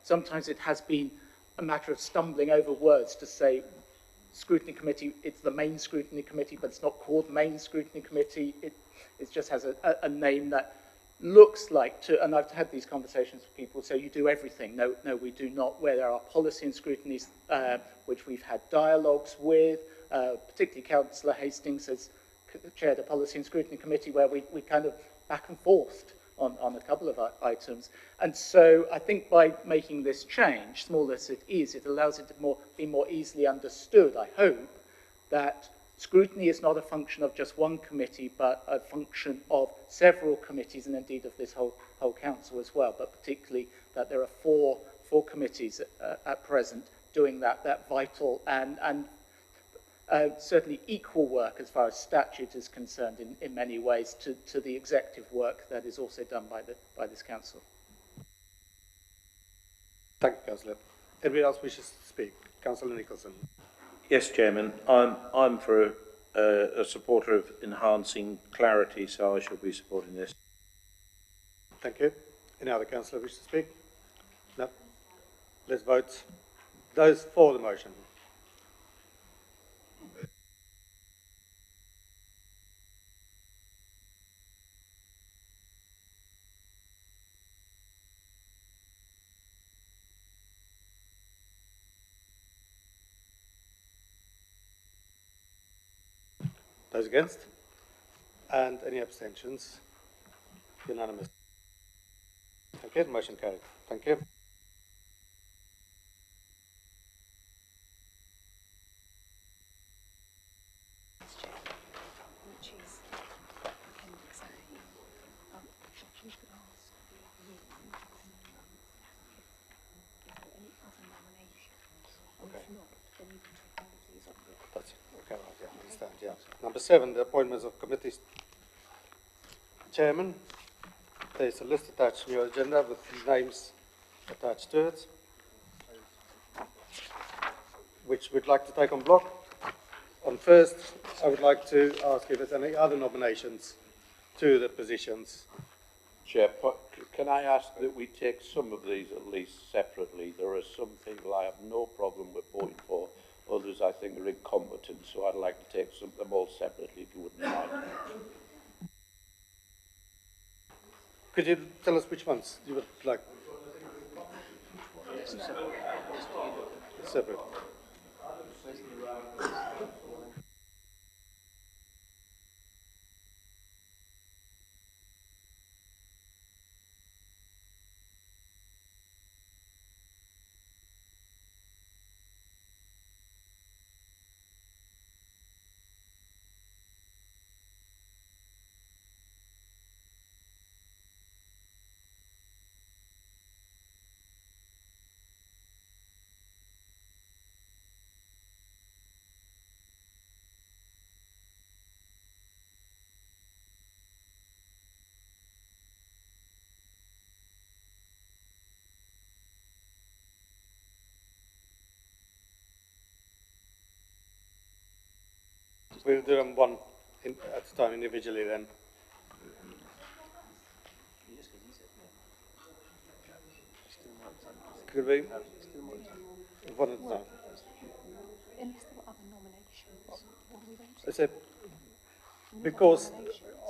sometimes it has been a matter of stumbling over words to say scrutiny committee, it's the main scrutiny committee, but it's not called main scrutiny committee. It just has a name that looks like to, and I've had these conversations with people, so you do everything. No, we do not. Where there are policy and scrutinies, which we've had dialogues with, particularly Councillor Hastings has chaired a policy and scrutiny committee where we kind of back and forth on a couple of items. And so I think by making this change, small as it is, it allows it to be more easily understood, I hope, that scrutiny is not a function of just one committee, but a function of several committees, and indeed of this whole council as well, but particularly that there are four committees at present doing that vital and certainly equal work as far as statute is concerned in many ways to the executive work that is also done by this council. Thank you, Councillor. Anybody else wishes to speak? Councillor Nicholson. Yes, Chairman. I'm for a supporter of enhancing clarity, so I shall be supporting this. Thank you. Any other councillor wish to speak? No. Let's vote. Those for the motion. Those against? And any abstentions? Unanimous. Okay, motion carried. Thank you. Which is Appendix A. If you could ask any other nominations, and if not, then you can take all of these on block. That's okay, right, yeah, I understand, yeah. Number 7, the appointments of committees. Chairman, there's a list attached to your agenda with names attached to it, which we'd like to take on block. On first, I would like to ask if there's any other nominations to the positions. Chair, can I ask that we take some of these at least separately? There are some people I have no problem with voting for, others I think are incompetent, so I'd like to take them all separately, if you wouldn't mind. Could you tell us which ones you would like? Separate. We'll do them one at a time individually then. Could we? One at a time. Unless there were other nominations, what are we voting? I said, because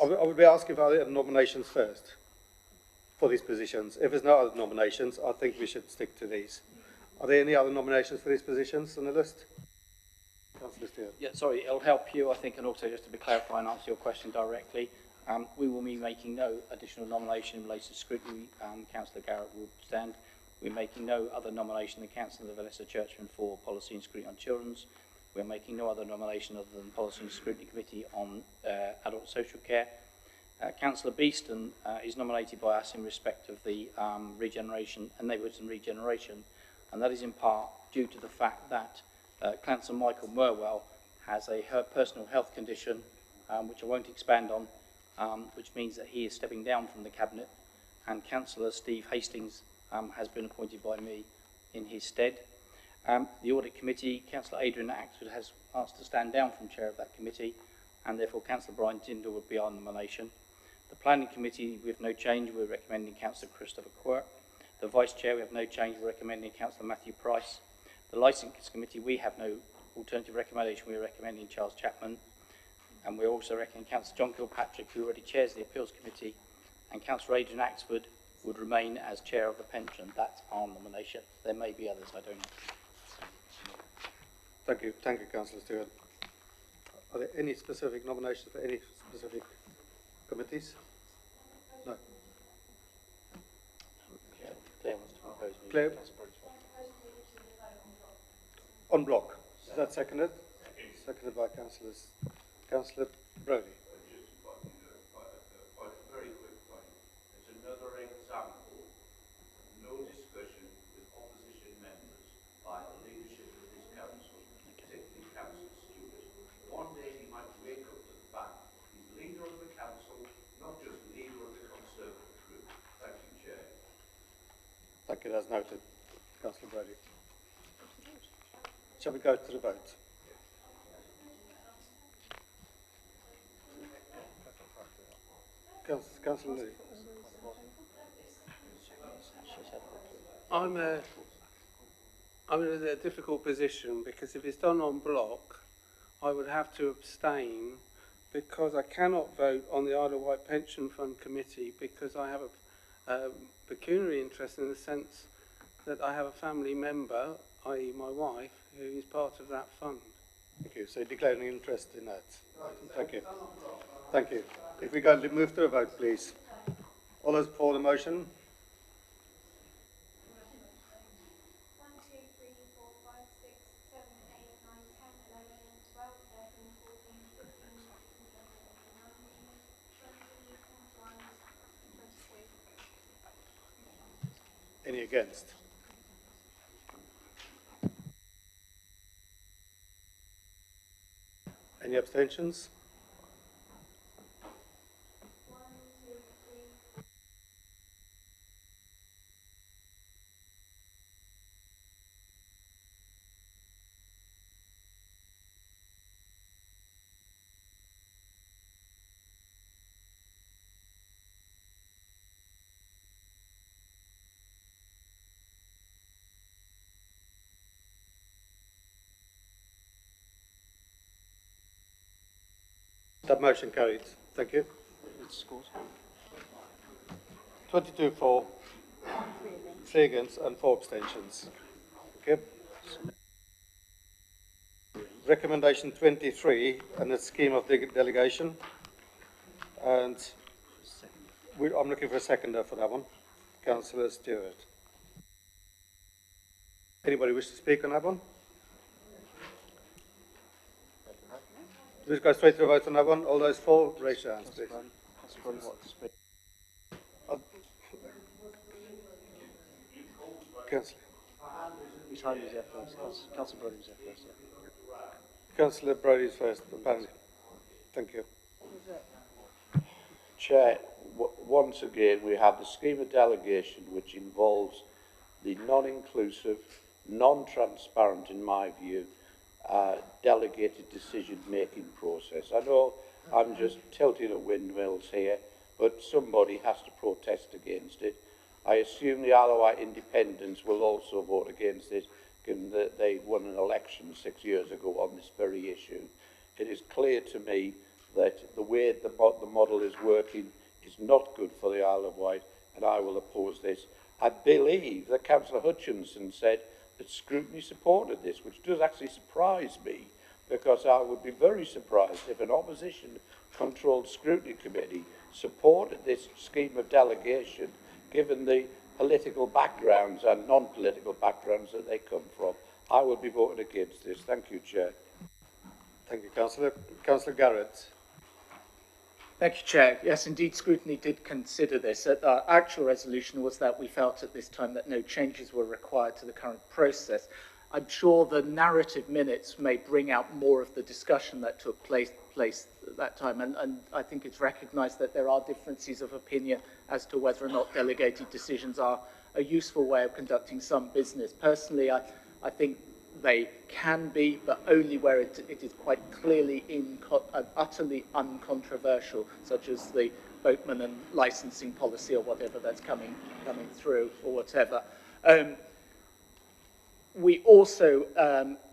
I would be asking for the nominations first for these positions. If there's no other nominations, I think we should stick to these. Are there any other nominations for these positions on the list? Councillor Stewart. Yeah, sorry, it'll help you, I think, and also just to be clarify and answer your question directly. We will be making no additional nomination in relation to scrutiny. Councillor Garrett will stand. We're making no other nomination than Councillor Vanessa Churchman for Policy and Scrutiny on Children's. We're making no other nomination other than Policy and Scrutiny Committee on Adult Social Care. Councillor Beeston is nominated by us in respect of the regeneration and neighbourhoods and regeneration, and that is in part due to the fact that Councillor Michael Merwell has a personal health condition, which I won't expand on, which means that he is stepping down from the Cabinet, and Councillor Steve Hastings has been appointed by me in his stead. The Audit Committee, Councillor Adrian Axford has asked to stand down from chair of that committee, and therefore Councillor Brian Tyndall would be our nomination. The Planning Committee, we have no change. We're recommending Councillor Christopher Quirk. The Vice Chair, we have no change. We're recommending Councillor Matthew Price. The Licence Committee, we have no alternative recommendation. We're recommending Charles Chapman. And we're also recommending Councillor John Kilpatrick, who already chairs the Appeals Committee. And Councillor Adrian Axford would remain as chair of the pension. That's our nomination. There may be others, I don't know. Thank you, Councillor Stewart. Are there any specific nominations for any specific committees? No. Claire wants to propose. Claire? On block. Is that seconded? Seconded by Councillor Brody. Very quick point. It's another example of no discussion with opposition members by the leadership of this council, particularly Councillor Stewart. One day he might wake up to the fact he's leader of the council, not just leader of the Conservative group. Thank you, Chair. Thank you, that's noted. Councillor Brody. Shall we go to the vote? Councillor Lee. I'm in a difficult position because if it's done on block, I would have to abstain because I cannot vote on the Isle of Wight Pension Fund Committee because I have a pecuniary interest in the sense that I have a family member, i.e. my wife, who is part of that fund. Thank you. So declaring interest in that. Thank you. Thank you. If we go move to a vote, please. All those for the motion? Any against? Any abstentions? That motion carried. Thank you. 22 for, 3 against and 4 abstentions. Okay. Recommendation 23 and the scheme of delegation. And I'm looking for a seconder for that one. Councillor Stewart. Anybody wish to speak on that one? Let's go straight to the vote on that one. All those for, raise your hands, please. Councillor. Councillor Brody was there first, yeah. Councillor Brody's first, apparently. Thank you. Chair, once again, we have the scheme of delegation which involves the non-inclusive, non-transparent, in my view, delegated decision-making process. I know I'm just tilting at windmills here, but somebody has to protest against it. I assume the Isle of Wight independents will also vote against it, given that they won an election 6 years ago on this very issue. It is clear to me that the way the model is working is not good for the Isle of Wight, and I will oppose this. I believe that Councillor Hutchinson said that scrutiny supported this, which does actually surprise me, because I would be very surprised if an opposition-controlled scrutiny committee supported this scheme of delegation, given the political backgrounds and non-political backgrounds that they come from. I will be voting against this. Thank you, Chair. Thank you, Councillor. Councillor Garrett. Thank you, Chair. Yes, indeed, scrutiny did consider this. Our actual resolution was that we felt at this time that no changes were required to the current process. I'm sure the narrative minutes may bring out more of the discussion that took place at that time, and I think it's recognised that there are differences of opinion as to whether or not delegated decisions are a useful way of conducting some business. Personally, I think they can be, but only where it is quite clearly utterly uncontroversial, such as the boatman and licensing policy or whatever that's coming through or whatever. We also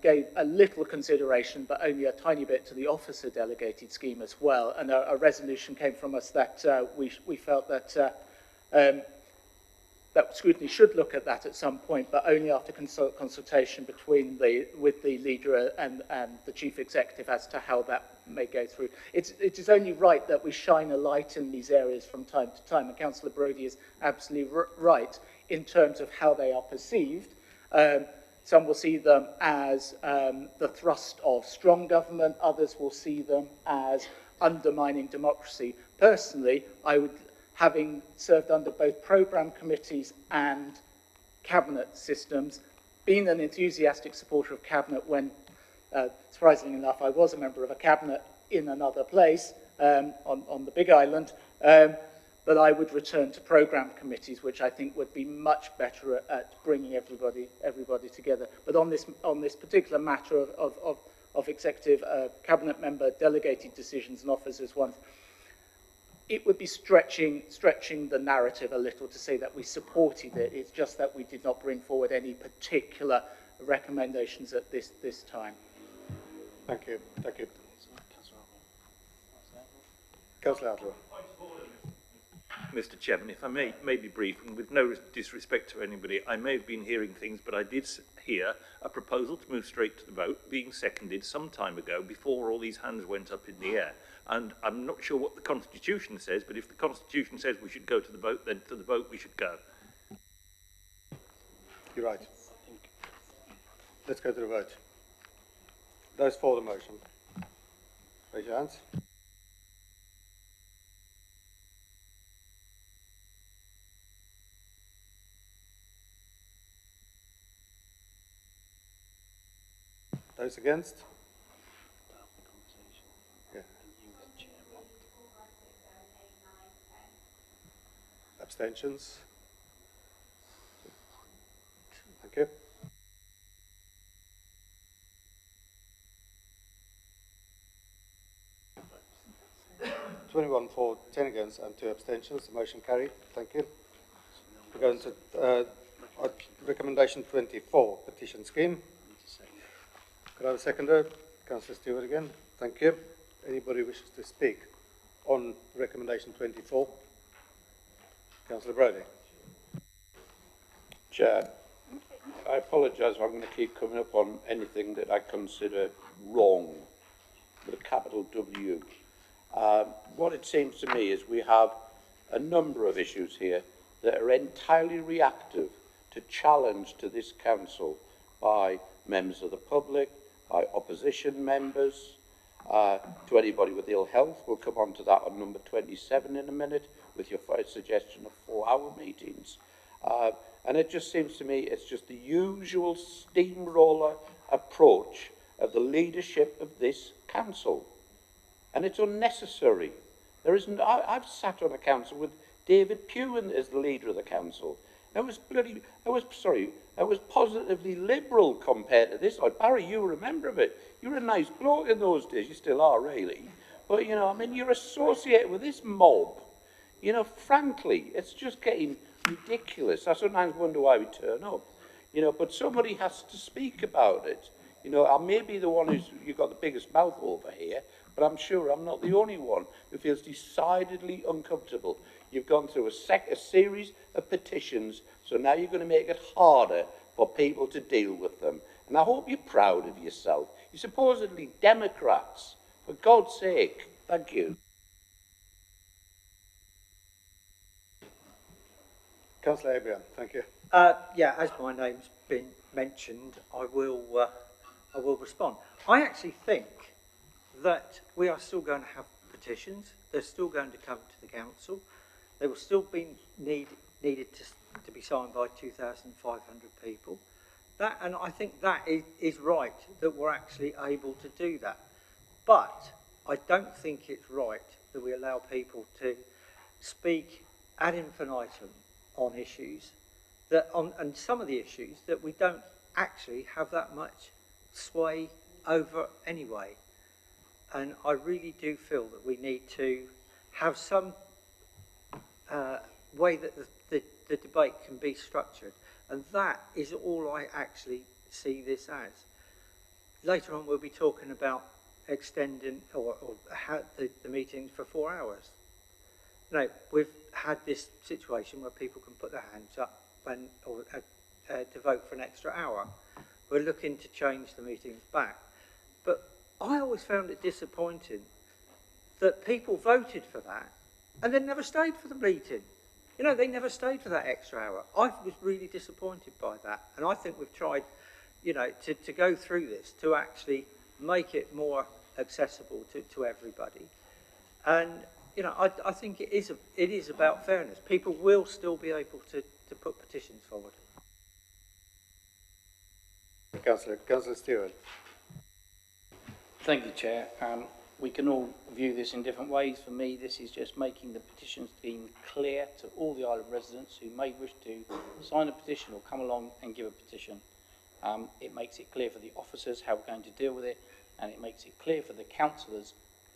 gave a little consideration, but only a tiny bit, to the officer delegated scheme as well. And a resolution came from us that we felt that that scrutiny should look at that at some point, but only after consultation with the leader and the chief executive as to how that may go through. It is only right that we shine a light in these areas from time to time, and Councillor Brodie is absolutely right in terms of how they are perceived. Some will see them as the thrust of strong government, others will see them as undermining democracy. Personally, I would, having served under both programme committees and cabinet systems, been an enthusiastic supporter of cabinet when, surprisingly enough, I was a member of a cabinet in another place on the Big Island, but I would return to programme committees, which I think would be much better at bringing everybody together. But on this particular matter of executive cabinet member delegated decisions and officers ones, it would be stretching the narrative a little to say that we supported it. It's just that we did not bring forward any particular recommendations at this time. Thank you. Thank you. Councillor Outlaw. Mr. Chairman, if I may be brief, and with no disrespect to anybody, I may have been hearing things, but I did hear a proposal to move straight to the vote being seconded some time ago before all these hands went up in the air. And I'm not sure what the Constitution says, but if the Constitution says we should go to the vote, then to the vote we should go. You're right. Let's go to the vote. Those for the motion, raise your hands. Those against? Yeah. Abstentions? Thank you. (21 for, 10 against and 2 abstentions. The motion carried. Thank you. We're going to recommendation 24, petition scheme. Could I have a seconder? Councillor Stewart again. Thank you. Anybody wishes to speak on recommendation 24? Councillor Brodie. Chair, I apologise if I'm going to keep coming up on anything that I consider wrong, with a capital W. What it seems to me is we have a number of issues here that are entirely reactive to challenge to this council by members of the public, by opposition members, to anybody with ill health. We'll come on to that on number 27 in a minute with your first suggestion of 4-hour meetings. And it just seems to me it's just the usual steamroller approach of the leadership of this council. And it's unnecessary. There isn't. I've sat on a council with David Pugh as the leader of the council. I was positively liberal compared to this. Like, Barry, you were a member of it. You were a nice bloke in those days. You still are, really. But, you know, I mean, you're associated with this mob. You know, frankly, it's just getting ridiculous. I sometimes wonder why we turn up. You know, but somebody has to speak about it. You know, I may be the one you've got the biggest mouth over here, but I'm sure I'm not the only one who feels decidedly uncomfortable. You've gone through a series of petitions, so now you're going to make it harder for people to deal with them. And I hope you're proud of yourself. You're supposedly Democrats. For God's sake. Thank you. Councillor Abraham, thank you. Yeah, as my name's been mentioned, I will respond. I actually think that we are still going to have petitions. They're still going to come to the council. They will still be needed to be signed by 2,500 people. And I think that is right, that we're actually able to do that. But I don't think it's right that we allow people to speak ad infinitum on issues and some of the issues that we don't actually have that much sway over anyway. And I really do feel that we need to have some way that the debate can be structured. And that is all I actually see this as. Later on, we'll be talking about extending or the meeting for 4 hours. No, we've had this situation where people can put their hands up to vote for an extra hour. We're looking to change the meetings back. But I always found it disappointing that people voted for that and then never stayed for the meeting. You know, they never stayed for that extra hour. I was really disappointed by that. And I think we've tried, you know, to go through this to actually make it more accessible to everybody. And, you know, I think it is about fairness. People will still be able to put petitions forward. Councillor Stewart. Thank you, Chair. We can all view this in different ways. For me, this is just making the petition scheme clear to all the island residents who may wish to sign a petition or come along and give a petition. It makes it clear for the officers how we're going to deal with it, and it makes it clear for the councillors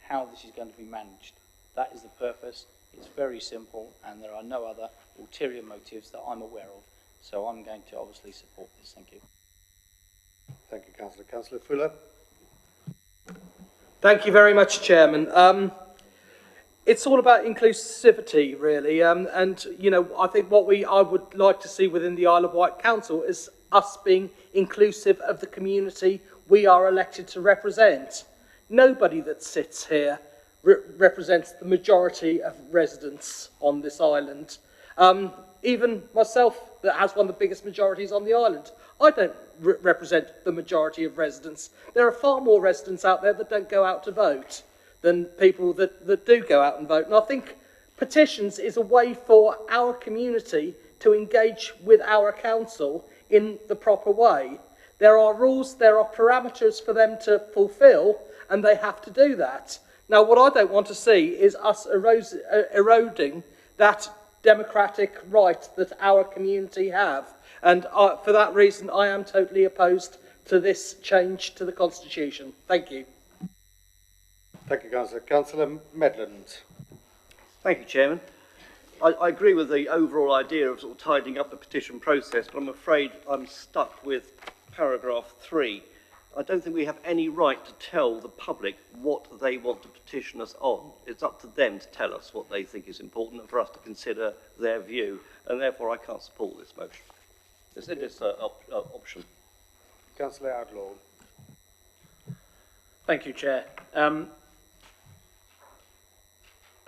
how this is going to be managed. That is the purpose. It's very simple, and there are no other ulterior motives that I'm aware of. So I'm going to obviously support this. Thank you. Thank you, Councillor. Councillor Fuller. Thank you very much, Chairman. it's all about inclusivity, really. And, you know, I think what I would like to see within the Isle of Wight Council is us being inclusive of the community we are elected to represent. Nobody that sits here represents the majority of residents on this island. Even myself, that has one of the biggest majorities on the island, I don't represent the majority of residents. There are far more residents out there that don't go out to vote than people that do go out and vote. And I think petitions is a way for our community to engage with our council in the proper way. There are rules, there are parameters for them to fulfil, and they have to do that. Now, what I don't want to see is us eroding that democratic right that our community have. And for that reason, I am totally opposed to this change to the Constitution. Thank you. Thank you, Councillor. Councillor Medland. Thank you, Chairman. I agree with the overall idea of sort of tidying up the petition process, but I'm afraid I'm stuck with paragraph 3. I don't think we have any right to tell the public what they want to petition us on. It's up to them to tell us what they think is important and for us to consider their view, and therefore I can't support this motion. It's in this option. Councillor Outlaw. Thank you, Chair. I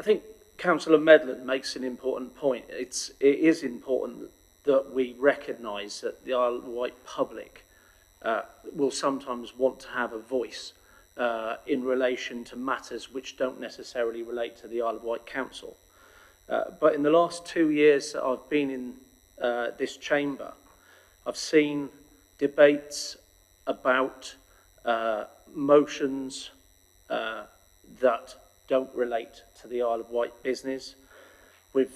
think Councillor Medland makes an important point. It is important that we recognise that the Isle of Wight public will sometimes want to have a voice in relation to matters which don't necessarily relate to the Isle of Wight Council. But in the last 2 years that I've been in this chamber, I've seen debates about motions that don't relate to the Isle of Wight business. We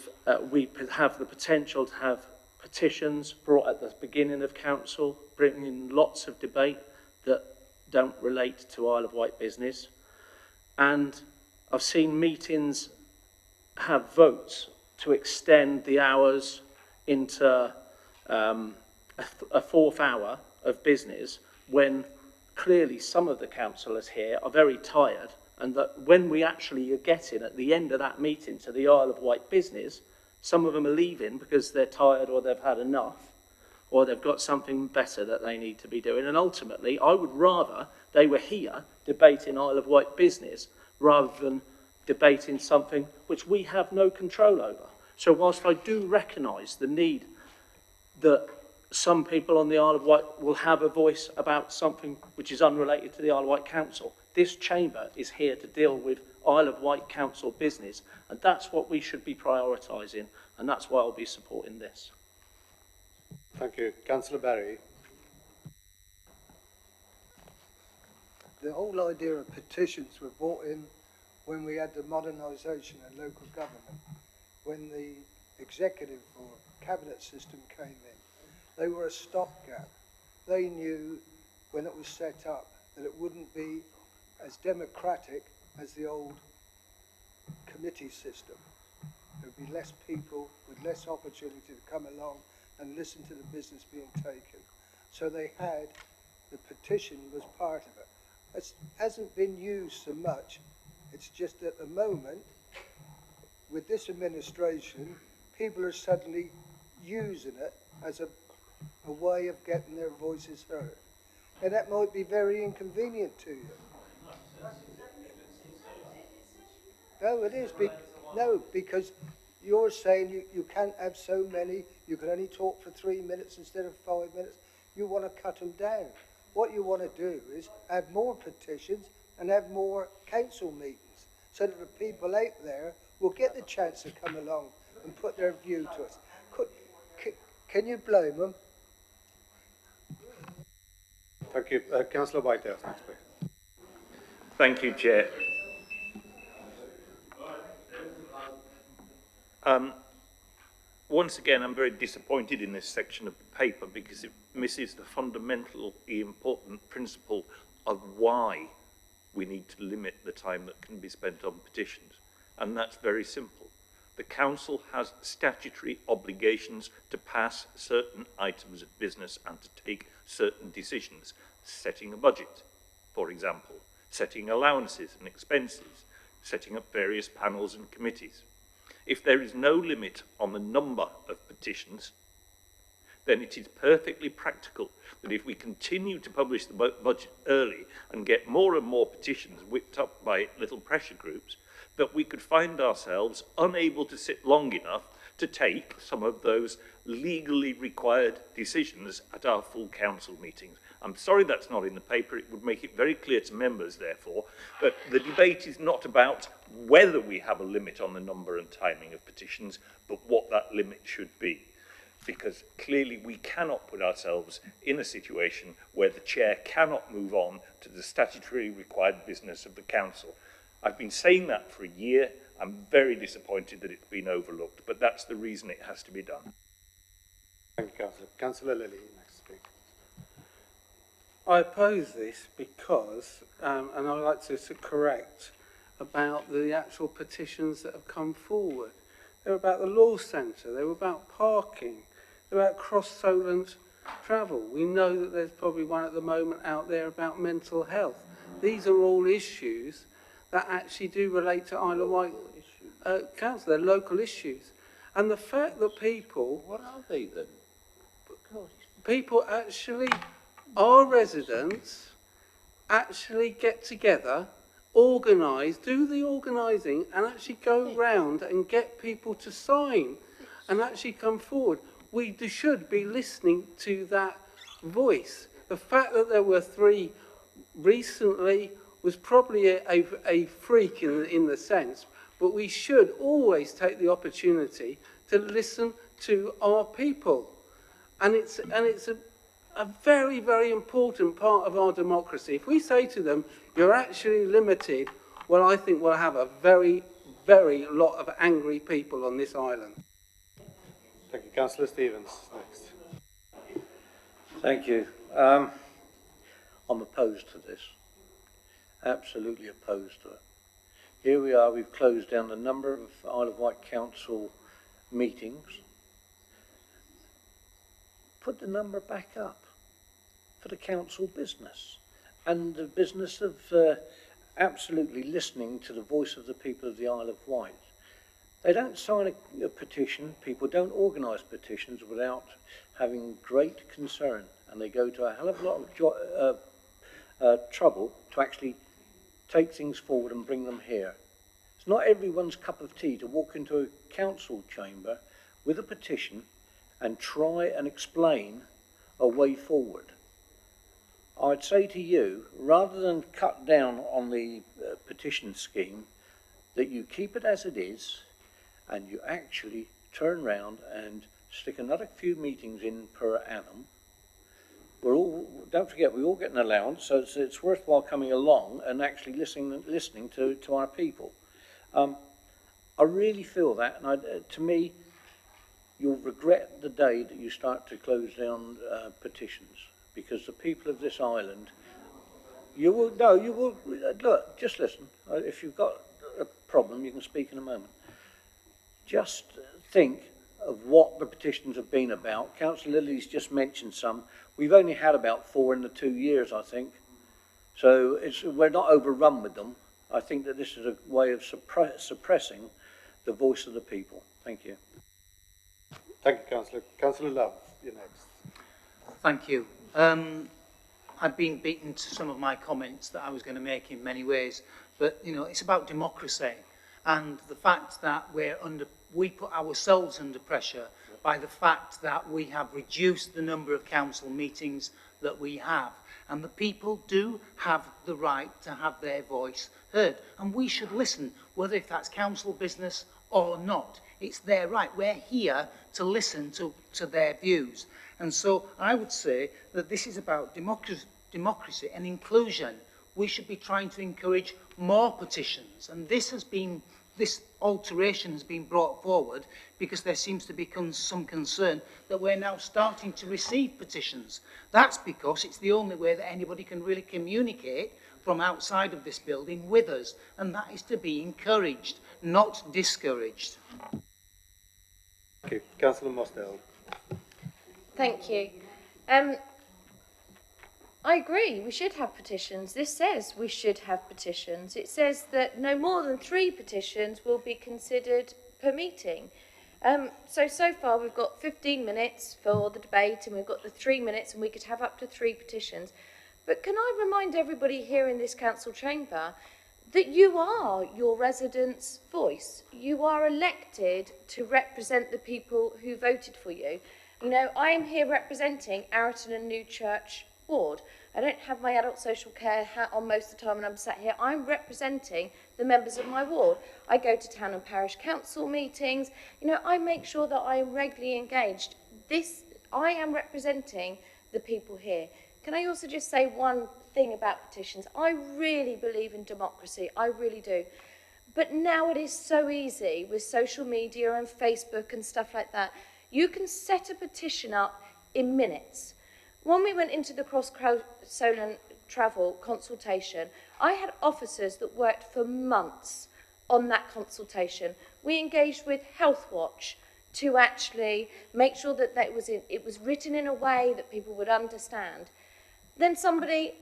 have the potential to have petitions brought at the beginning of council, bringing lots of debate that don't relate to Isle of Wight business. And I've seen meetings have votes to extend the hours into a fourth hour of business when clearly some of the councillors here are very tired, and that when we actually are getting at the end of that meeting to the Isle of Wight business, some of them are leaving because they're tired or they've had enough or they've got something better that they need to be doing. And ultimately, I would rather they were here debating Isle of Wight business rather than debating something which we have no control over. So whilst I do recognise the need that some people on the Isle of Wight will have a voice about something which is unrelated to the Isle of Wight Council, this chamber is here to deal with Isle of Wight Council business, and that's what we should be prioritising, and that's why I'll be supporting this. Thank you. Councillor Barry. The whole idea of petitions were brought in when we had the modernisation of local government, when the executive or cabinet system came in. They were a stopgap. They knew when it was set up that it wouldn't be as democratic as the old committee system. There would be less people with less opportunity to come along and listen to the business being taken. So they had, the petition was part of it. It hasn't been used so much. It's just at the moment, with this administration, people are suddenly using it as a way of getting their voices heard. And that might be very inconvenient to you. No, it is. No, because you're saying you can't have so many, you can only talk for 3 minutes instead of 5 minutes. You want to cut them down. What you want to do is have more petitions and have more council meetings so that the people out there will get the chance to come along and put their view to us. Can you blame them? Thank you. Councillor Whitehouse, next, please. Thank you, Chair. Once again, I'm very disappointed in this section of the paper because it misses the fundamentally important principle of why we need to limit the time that can be spent on petitions. And that's very simple. The council has statutory obligations to pass certain items of business and to take certain decisions, setting a budget, for example, setting allowances and expenses, setting up various panels and committees. If there is no limit on the number of petitions, then it is perfectly practical that if we continue to publish the budget early and get more and more petitions whipped up by little pressure groups, that we could find ourselves unable to sit long enough to take some of those legally required decisions at our full council meetings. I'm sorry that's not in the paper. It would make it very clear to members, therefore, that the debate is not about whether we have a limit on the number and timing of petitions, but what that limit should be. Because clearly we cannot put ourselves in a situation where the chair cannot move on to the statutory required business of the council. I've been saying that for a year. I'm very disappointed that it's been overlooked, but that's the reason it has to be done. Thank you, Councillor. Councillor Lilly, next speaker. I oppose this because, and I'd like to correct about the actual petitions that have come forward. They were about the law centre, they were about parking, they were about cross-Solent travel. We know that there's probably one at the moment out there about mental health. These are all issues that actually do relate to Isle of Wight Council, they're local issues. And the fact that people... What are they then? People actually, our residents, actually get together, organise, do the organising and actually go round and get people to sign and actually come forward. We should be listening to that voice. The fact that there were 3 recently was probably a freak in the sense, but we should always take the opportunity to listen to our people. And it's a very, very important part of our democracy. If we say to them, you're actually limited, well, I think we'll have a very, very lot of angry people on this island. Thank you. Councillor Stevens, next. Thank you. I'm opposed to this. Absolutely opposed to it. Here we are, we've closed down a number of Isle of Wight Council meetings. Put the number back up for the council business and the business of absolutely listening to the voice of the people of the Isle of Wight. They don't sign a petition, people don't organise petitions without having great concern, and they go to a hell of a lot of trouble to actually take things forward and bring them here. It's not everyone's cup of tea to walk into a council chamber with a petition and try and explain a way forward. I'd say to you, rather than cut down on the petition scheme, that you keep it as it is and you actually turn round and stick another few meetings in per annum. Don't forget, we all get an allowance, so it's worthwhile coming along and actually listening to our people. I really feel that, and to me, you'll regret the day that you start to close down petitions, because the people of this island, look, just listen. If you've got a problem, you can speak in a moment. Just think of what the petitions have been about. Councillor Lilly's just mentioned some. We've only had about 4 in the 2 years, I think. So we're not overrun with them. I think that this is a way of suppressing the voice of the people. Thank you. Thank you, Councillor. Councillor Love, you're next. Thank you. I've been beaten to some of my comments that I was going to make in many ways, but you know, it's about democracy and the fact that we put ourselves under pressure by the fact that we have reduced the number of council meetings that we have. And the people do have the right to have their voice heard. And we should listen, whether if that's council business or not. It's their right. We're here to listen to their views. And so I would say that this is about democracy and inclusion. We should be trying to encourage more petitions. And this alteration has been brought forward because there seems to be some concern that we're now starting to receive petitions. That's because it's the only way that anybody can really communicate from outside of this building with us, and that is to be encouraged, not discouraged. Thank you. Councillor Mosdale. Thank you. I agree, we should have petitions. This says we should have petitions. It says that no more than 3 petitions will be considered per meeting. So far we've got 15 minutes for the debate and we've got the 3 minutes and we could have up to 3 petitions. But can I remind everybody here in this council chamber that you are your residents' voice. You are elected to represent the people who voted for you. You know, I am here representing Arreton and Newchurch ward. I don't have my adult social care hat on most of the time when I'm sat here. I'm representing the members of my ward. I go to town and parish council meetings. You know, I make sure that I am regularly engaged. I am representing the people here. Can I also just say one thing about petitions? I really believe in democracy. I really do. But now it is so easy with social media and Facebook and stuff like that. You can set a petition up in minutes. When we went into the cross-Solent travel consultation, I had officers that worked for months on that consultation. We engaged with Health Watch to actually make sure that it was written in a way that people would understand. Then somebody,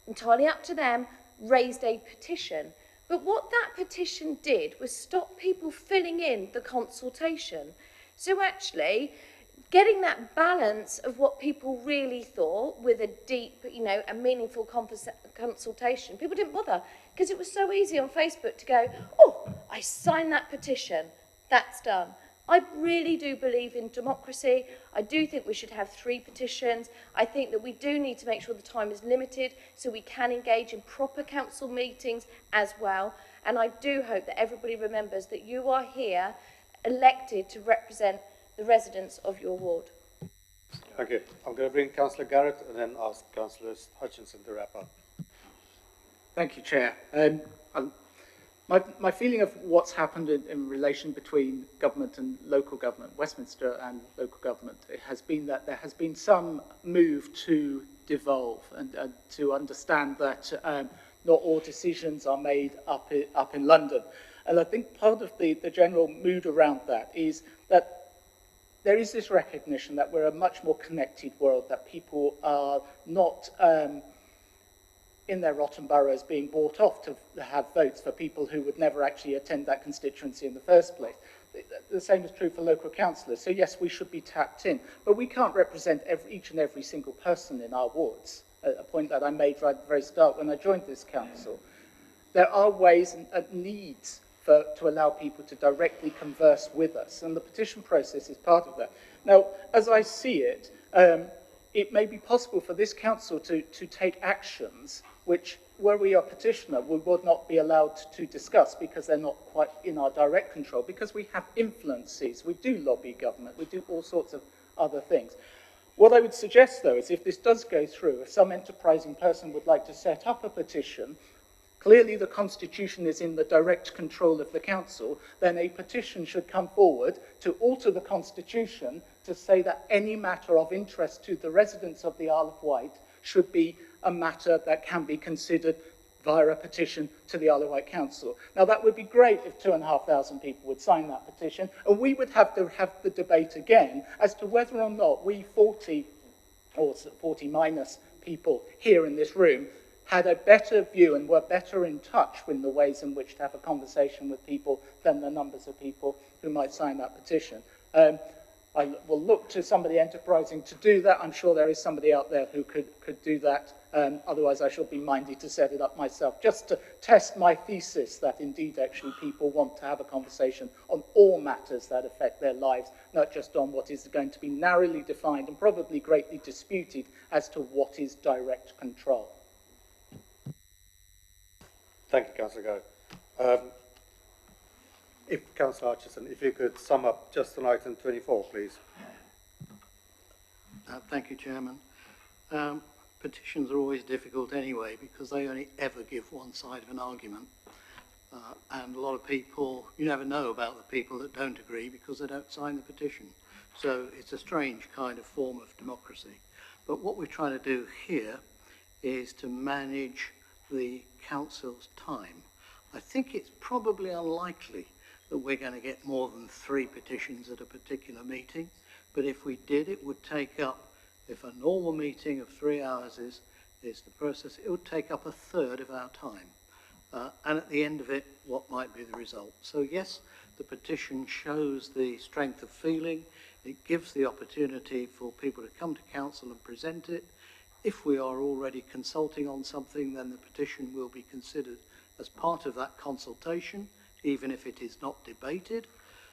entirely up to them, raised a petition. But what that petition did was stop people filling in the consultation. So actually, getting that balance of what people really thought with a deep, a meaningful consultation, people didn't bother because it was so easy on Facebook to go, oh, I signed that petition, that's done. I really do believe in democracy. I do think we should have 3 petitions. I think that we do need to make sure the time is limited so we can engage in proper council meetings as well. And I do hope that everybody remembers that you are here elected to represent the residents of your ward. Thank you. I'm going to bring Councillor Garrett and then ask Councillor Hutchinson to wrap up. Thank you, Chair. My feeling of what's happened in relation between government and local government, Westminster and local government, it has been that there has been some move to devolve and to understand that not all decisions are made up in London. And I think part of the general mood around that is that there is this recognition that we're a much more connected world, that people are not in their rotten boroughs being bought off to have votes for people who would never actually attend that constituency in the first place. The same is true for local councillors. So yes, we should be tapped in, but we can't represent each and every single person in our wards, a point that I made right at the very start when I joined this council. There are ways and needs to allow people to directly converse with us, and the petition process is part of that. Now, as I see it, it may be possible for this council to take actions which, were we a petitioner, we would not be allowed to discuss because they're not quite in our direct control, because we have influences, we do lobby government, we do all sorts of other things. What I would suggest, though, is if this does go through, if some enterprising person would like to set up a petition, clearly the Constitution is in the direct control of the council, then a petition should come forward to alter the Constitution to say that any matter of interest to the residents of the Isle of Wight should be a matter that can be considered via a petition to the Isle of Wight Council. Now, that would be great if 2,500 people would sign that petition, and we would have to have the debate again as to whether or not we 40 or 40 minus people here in this room had a better view and were better in touch with the ways in which to have a conversation with people than the numbers of people who might sign that petition. I will look to somebody enterprising to do that. I'm sure there is somebody out there who could do that. Otherwise, I shall be minded to set it up myself, just to test my thesis that indeed actually people want to have a conversation on all matters that affect their lives, not just on what is going to be narrowly defined and probably greatly disputed as to what is direct control. Thank you, Councillor Garrett. If Councillor Hutchinson, if you could sum up just on item 24, please. Thank you, Chairman. Petitions are always difficult anyway because they only ever give one side of an argument. And a lot of people, you never know about the people that don't agree because they don't sign the petition. So it's a strange kind of form of democracy. But what we're trying to do here is to manage the council's time. I think it's probably unlikely that we're going to get more than 3 petitions at a particular meeting, but if we did, it would take up, if a normal meeting of 3 hours is is the process. It would take up a third of our time. And at the end of it, what might be the result? So yes, the petition shows the strength of feeling. It gives the opportunity for people to come to council and present it. If we are already consulting on something, then the petition will be considered as part of that consultation, even if it is not debated.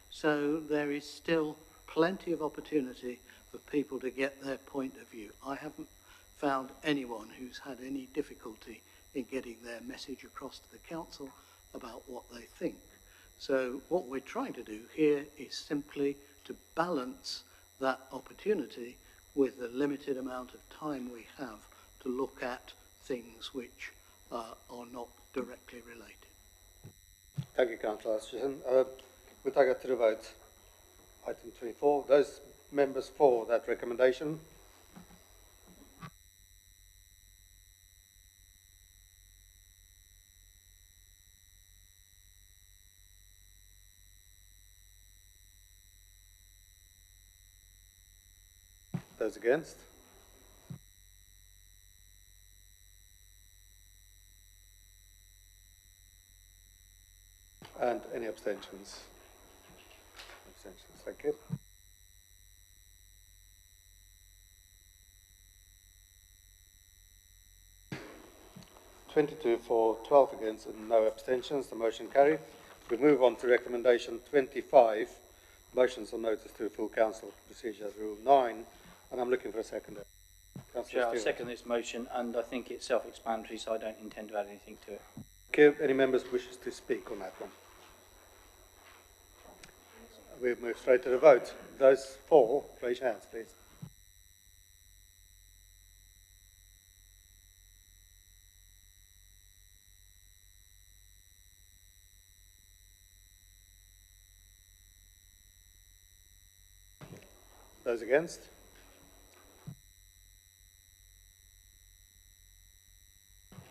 So there is still plenty of opportunity for people to get their point of view. I haven't found anyone who's had any difficulty in getting their message across to the council about what they think. So what we're trying to do here is simply to balance that opportunity with the limited amount of time we have to look at things which are not directly related. Thank you, Councillor Hutchinson. We'll take it to the vote. Item 24. Those members for that recommendation? Those against? And any abstentions? Abstentions, thank you. (22) for, 12 against, and no abstentions. The motion carried. We move on to recommendation 25. Motions are noticed to the full council procedure as Rule 9, and I'm looking for a seconder. Chair, I second this motion, and I think it's self-explanatory, so I don't intend to add anything to it. Okay, any members wishes to speak on that one? We'll move straight to the vote. Those for, raise your hands, please. Those against?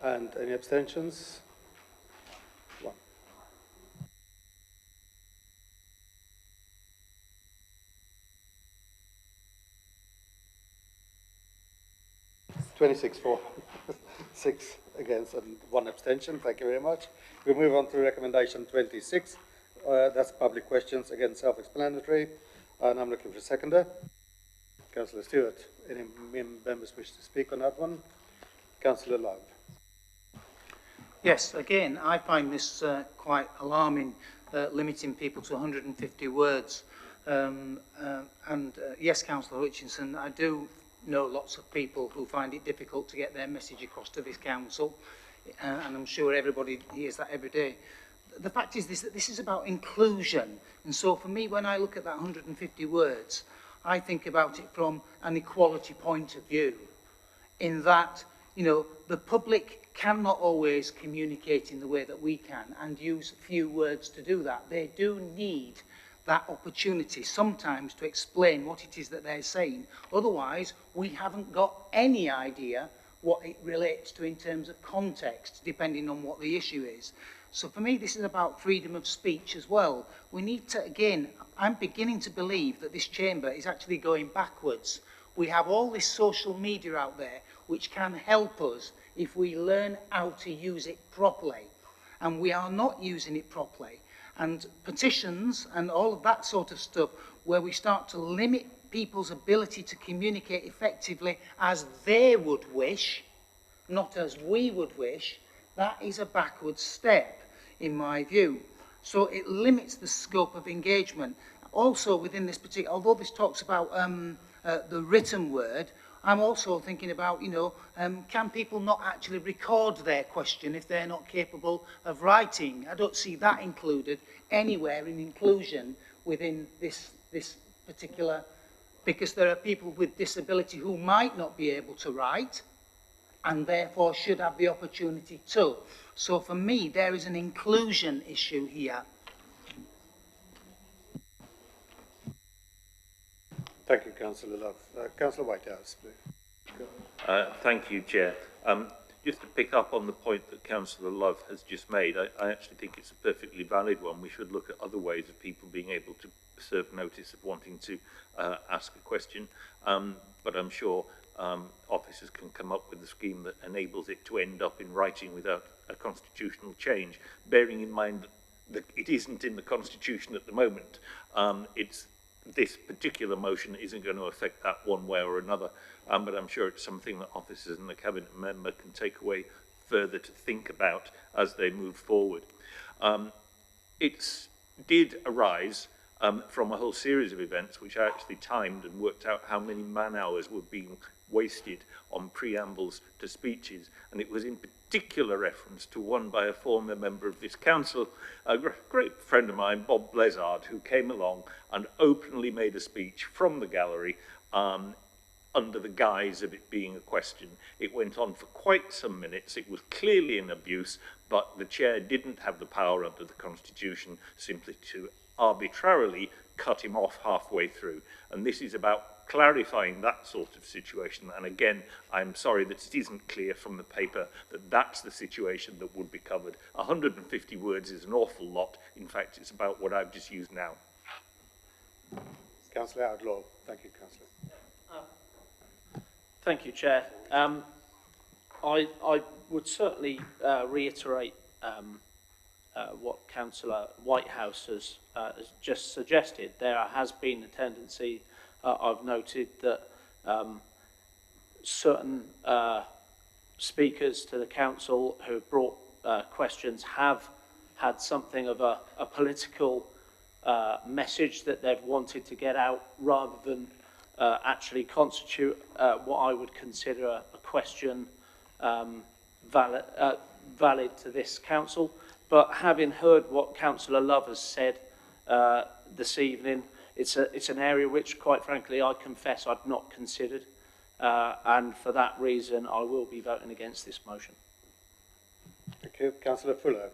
And any abstentions? One. (26) for, 6 against, and 1 abstention. Thank you very much. We move on to recommendation 26. That's public questions. Again, self-explanatory. And I'm looking for a seconder. Councillor Stewart. Any members wish to speak on that one? Councillor Love. Yes, again, I find this quite alarming, limiting people to 150 words. Yes, Councillor Hutchinson, I do know lots of people who find it difficult to get their message across to this council, and I'm sure everybody hears that every day. The fact is that this is about inclusion, and so for me, when I look at that 150 words, I think about it from an equality point of view, in that, you know, the public cannot always communicate in the way that we can and use few words to do that. They do need that opportunity sometimes to explain what it is that they're saying. Otherwise, we haven't got any idea what it relates to in terms of context, depending on what the issue is. So for me, this is about freedom of speech as well. We need to, again, I'm beginning to believe that this chamber is actually going backwards. We have all this social media out there which can help us if we learn how to use it properly. And we are not using it properly. And petitions and all of that sort of stuff, where we start to limit people's ability to communicate effectively as they would wish, not as we would wish, that is a backward step, in my view. So it limits the scope of engagement. Also within this particular, although this talks about the written word, I'm also thinking about, you know, can people not actually record their question if they're not capable of writing? I don't see that included anywhere in inclusion within this particular, because there are people with disability who might not be able to write and therefore should have the opportunity to. So for me, there is an inclusion issue here. Thank you, Councillor Love. Councillor Whitehouse, please. Thank you, Chair. Just to pick up on the point that Councillor Love has just made, I actually think it's a perfectly valid one. We should look at other ways of people being able to serve notice of wanting to ask a question, but I'm sure officers can come up with a scheme that enables it to end up in writing without a constitutional change, bearing in mind that it isn't in the Constitution at the moment. This particular motion isn't going to affect that one way or another, but I'm sure it's something that officers and the Cabinet member can take away further to think about as they move forward. It did arise from a whole series of events which I actually timed and worked out how many man-hours were being wasted on preambles to speeches, and it was in particular reference to one by a former member of this council, a great friend of mine, Bob Blezard, who came along and openly made a speech from the gallery under the guise of it being a question. It went on for quite some minutes. It was clearly an abuse, but the chair didn't have the power under the Constitution simply to arbitrarily cut him off halfway through. And this is about clarifying that sort of situation. And again, I'm sorry that it isn't clear from the paper that that's the situation that would be covered. 150 words is an awful lot. In fact, it's about what I've just used now. Councillor Outlaw. Thank you, Councillor. Thank you, Chair. I would certainly reiterate what Councillor Whitehouse has just suggested. There has been a tendency, I've noted, that certain speakers to the council who have brought questions have had something of a political message that they've wanted to get out rather than actually constitute what I would consider a question valid to this council. But having heard what Councillor Love has said this evening, it's an area which, quite frankly, I confess I'd not considered. And for that reason, I will be voting against this motion. Thank you. Councillor Fuller.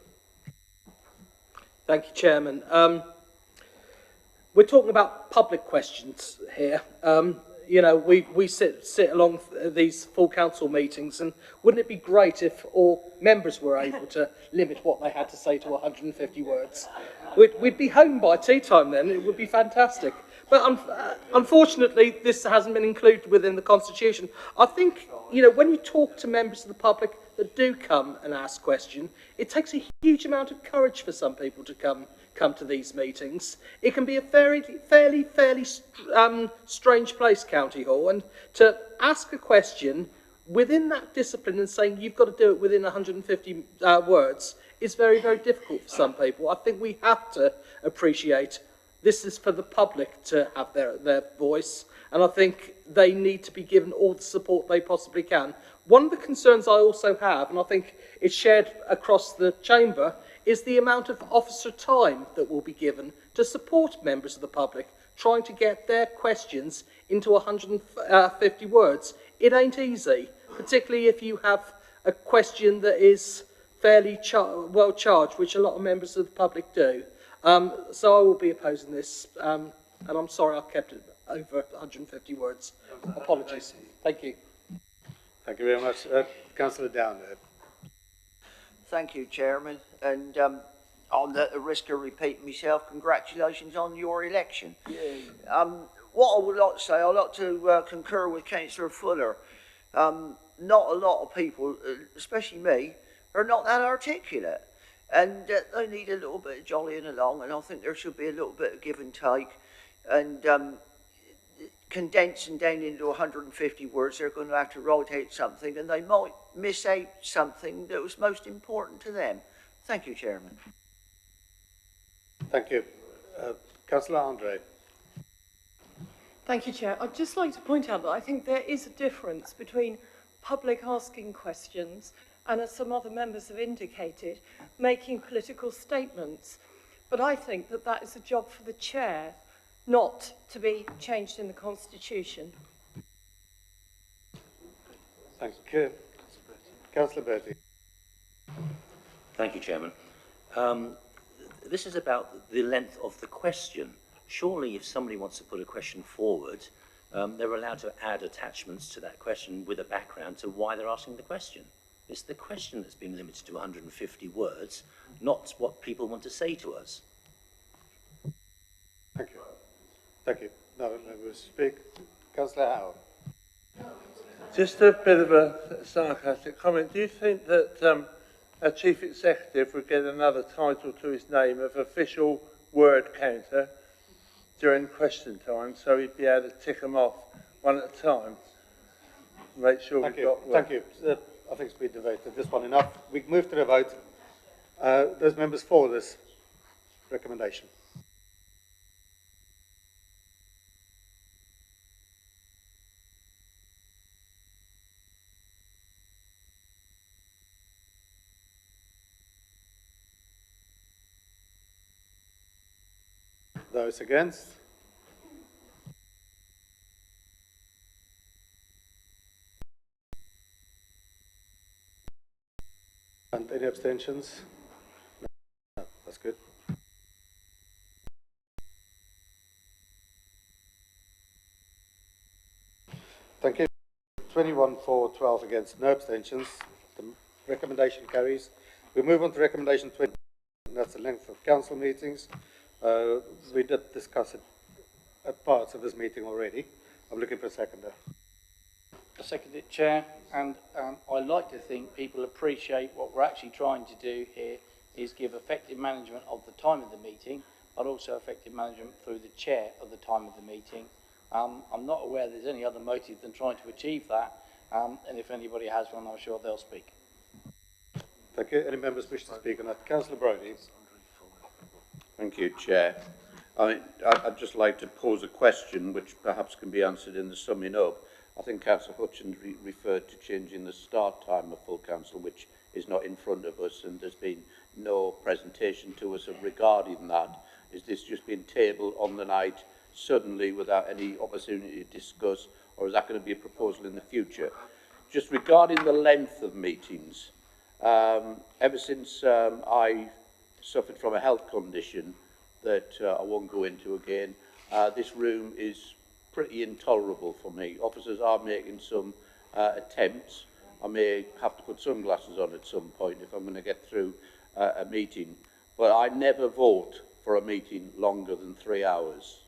Thank you, Chairman. We're talking about public questions here. You know, we sit along these full council meetings, and wouldn't it be great if all members were able to limit what they had to say to 150 words? We'd be home by tea time then. It would be fantastic. But unfortunately, this hasn't been included within the Constitution. I think, you know, when you talk to members of the public that do come and ask questions, it takes a huge amount of courage for some people to come to these meetings. It can be a fairly strange place, County Hall, and to ask a question within that discipline and saying you've got to do it within 150 words is very, very difficult for some people. I think we have to appreciate this is for the public to have their voice, and I think they need to be given all the support they possibly can. One of the concerns I also have, and I think it's shared across the chamber, is the amount of officer time that will be given to support members of the public trying to get their questions into 150 words. It ain't easy, particularly if you have a question that is fairly well charged, which a lot of members of the public do. So I will be opposing this, and I'm sorry I've kept it over 150 words. Apologies. Thank you. Thank you very much. Councillor Downer. Thank you, Chairman. And on the risk of repeating myself, congratulations on your election. What I would like to say, I'd like to concur with Councillor Fuller. Not a lot of people, especially me, are not that articulate. And they need a little bit of jollying along, and I think there should be a little bit of give and take. And condensing down into 150 words, they're going to have to write out something, and they might miss out something that was most important to them. Thank you, Chairman. Thank you. Councillor Andre. Thank you, Chair. I'd just like to point out that I think there is a difference between public asking questions and, as some other members have indicated, making political statements. But I think that that is a job for the Chair, not to be changed in the Constitution. Thank you. Councillor Bertie. Thank you, Chairman. This is about the length of the question. Surely if somebody wants to put a question forward, they're allowed to add attachments to that question with a background to why they're asking the question. It's the question that's been limited to 150 words, not what people want to say to us. Thank you. Thank you. Now, let me speak. Councillor Howard. Just a bit of a sarcastic comment. Do you think that a chief executive would get another title to his name of official word counter during question time, so he'd be able to tick them off one at a time? Make sure we've got... Thank you. I think it's been debated. This one enough. We move to the vote. Those members for this recommendation. Those against? And any abstentions? No, that's good. Thank you. 21 for, 12 against, no abstentions. The recommendation carries. We move on to recommendation 20. That's the length of council meetings. We did discuss it at parts of this meeting already. I'm looking for a seconder. I second it, Chair, and I like to think people appreciate what we're actually trying to do here is give effective management of the time of the meeting, but also effective management through the chair of the time of the meeting. I'm not aware there's any other motive than trying to achieve that, and if anybody has one, I'm sure they'll speak. Thank you. Any members wish to speak on that? Councillor Brodie. Thank you, Chair. I'd just like to pose a question which perhaps can be answered in the summing up. I think Councillor Hutchins referred to changing the start time of full council, which is not in front of us, and there's been no presentation to us regarding that. Is this just been tabled on the night suddenly without any opportunity to discuss, or is that going to be a proposal in the future? Just regarding the length of meetings, ever since I suffered from a health condition that I won't go into again, this room is pretty intolerable for me. Officers are making some attempts. I may have to put sunglasses on at some point if I'm going to get through a meeting. But I never vote for a meeting longer than 3 hours.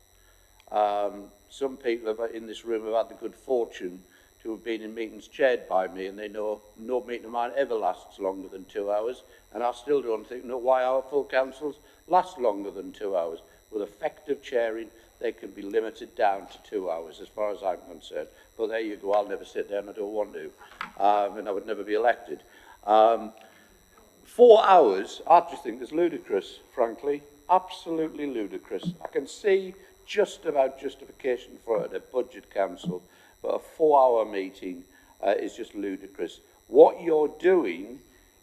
Some people in this room have had the good fortune to have been in meetings chaired by me, and they know no meeting of mine ever lasts longer than 2 hours, and I still don't know why our full councils last longer than 2 hours. With effective chairing, they can be limited down to 2 hours, as far as I'm concerned. But there you go, I'll never sit there, and I don't want to, and I would never be elected. 4 hours, I just think is ludicrous, frankly, absolutely ludicrous. I can see just about justification for it at Budget Council, but a 4-hour meeting is just ludicrous. What you're doing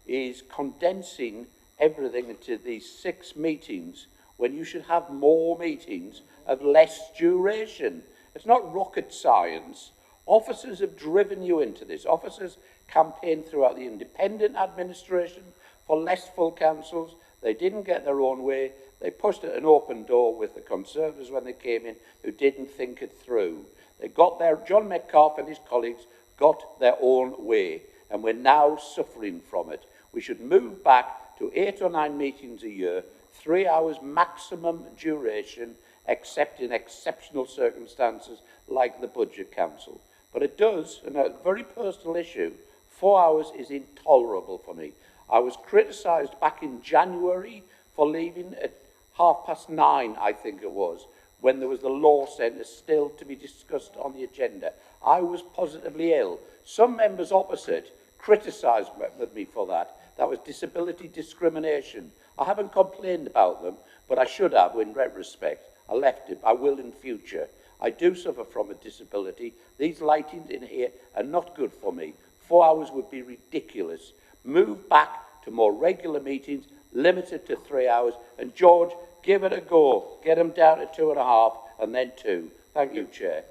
is condensing everything into these 6 meetings when you should have more meetings of less duration. It's not rocket science. Officers have driven you into this. Officers campaigned throughout the independent administration for less full councils. They didn't get their own way. They pushed an open door with the Conservatives when they came in, who didn't think it through. They got their, John Metcalfe and his colleagues got their own way, and we're now suffering from it. We should move back to 8 or 9 meetings a year, 3 hours maximum duration, except in exceptional circumstances like the Budget Council. But it does, and a very personal issue, 4 hours is intolerable for me. I was criticised back in January for leaving at 9:30, I think it was, when there was the law centre still to be discussed on the agenda. I was positively ill. Some members opposite criticised me for that. That was disability discrimination. I haven't complained about them, but I should have in retrospect. I left it. I will in future. I do suffer from a disability. These lightings in here are not good for me. 4 hours would be ridiculous. Move back to more regular meetings, limited to 3 hours. And George, give it a go. Get them down to 2.5 and then 2. Thank you, Chair.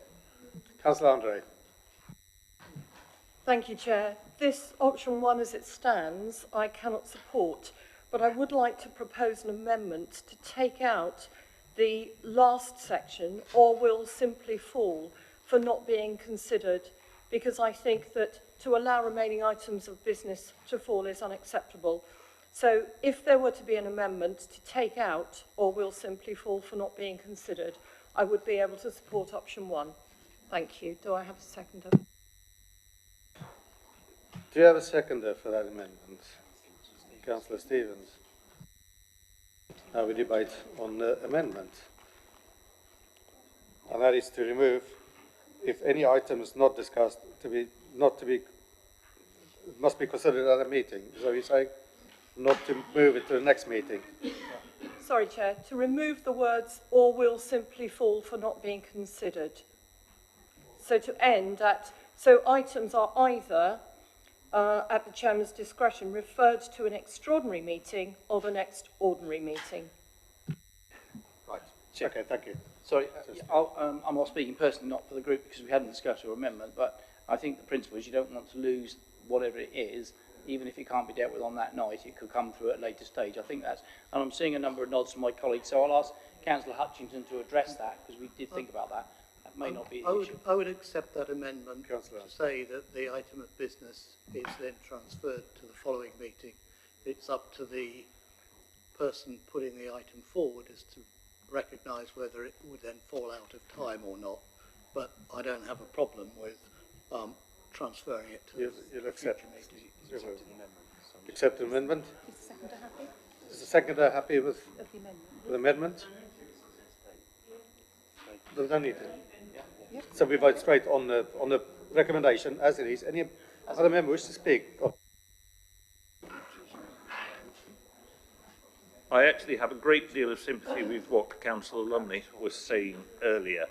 Councillor Andre. Thank you, Chair. This option 1 as it stands, I cannot support, but I would like to propose an amendment to take out the last section, or will simply fall, for not being considered, because I think that to allow remaining items of business to fall is unacceptable. So if there were to be an amendment to take out, or will simply fall for not being considered, I would be able to support option 1. Thank you. Do I have a seconder? Do you have a seconder for that amendment? Councillor Stevens. Now we debate on the amendment. And that is to remove, if any item is not discussed, must be considered at a meeting. So you're saying not to move it to the next meeting? Sorry, Chair, to remove the words "or will simply fall for not being considered." So to end at, so items are either, at the Chairman's discretion, referred to an extraordinary meeting or the next ordinary meeting. Right. Okay, thank you. Sorry, I'm not speaking personally, not for the group, because we hadn't discussed your amendment, but I think the principle is you don't want to lose whatever it is, even if it can't be dealt with on that night, it could come through at a later stage. I think that's, and I'm seeing a number of nods from my colleagues, so I'll ask Councillor Hutchinson to address that, because we did think about that. That may not be an issue. I would accept that amendment to say that the item of business is then transferred to the following meeting. It's up to the person putting the item forward as to recognise whether it would then fall out of time or not. But I don't have a problem with transferring it to you'll accept future meeting. Accept the amendment? Is the seconder happy? Is the seconder happy with the amendment? There's no need to. Yeah. So we vote straight on the recommendation as it is. Any other member wish to speak? Oh. I actually have a great deal of sympathy with what Councillor Lumley was saying earlier.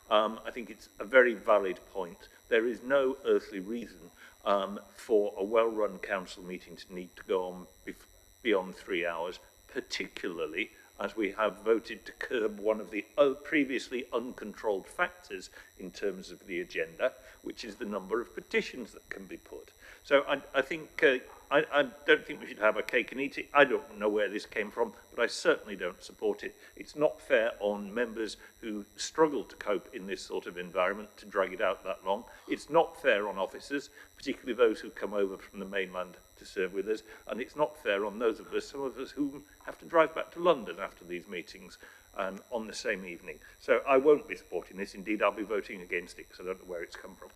I think it's a very valid point. There is no earthly reason for a well-run council meeting to need to go on beyond 3 hours, particularly as we have voted to curb one of the previously uncontrolled factors in terms of the agenda, which is the number of petitions that can be put. So I think, I don't think we should have a cake and eat it. I don't know where this came from, but I certainly don't support it. It's not fair on members who struggle to cope in this sort of environment to drag it out that long. It's not fair on officers, particularly those who come over from the mainland to serve with us, and it's not fair on those of us, some of us who have to drive back to London after these meetings on the same evening. So I won't be supporting this. Indeed, I'll be voting against it because I don't know where it's come from.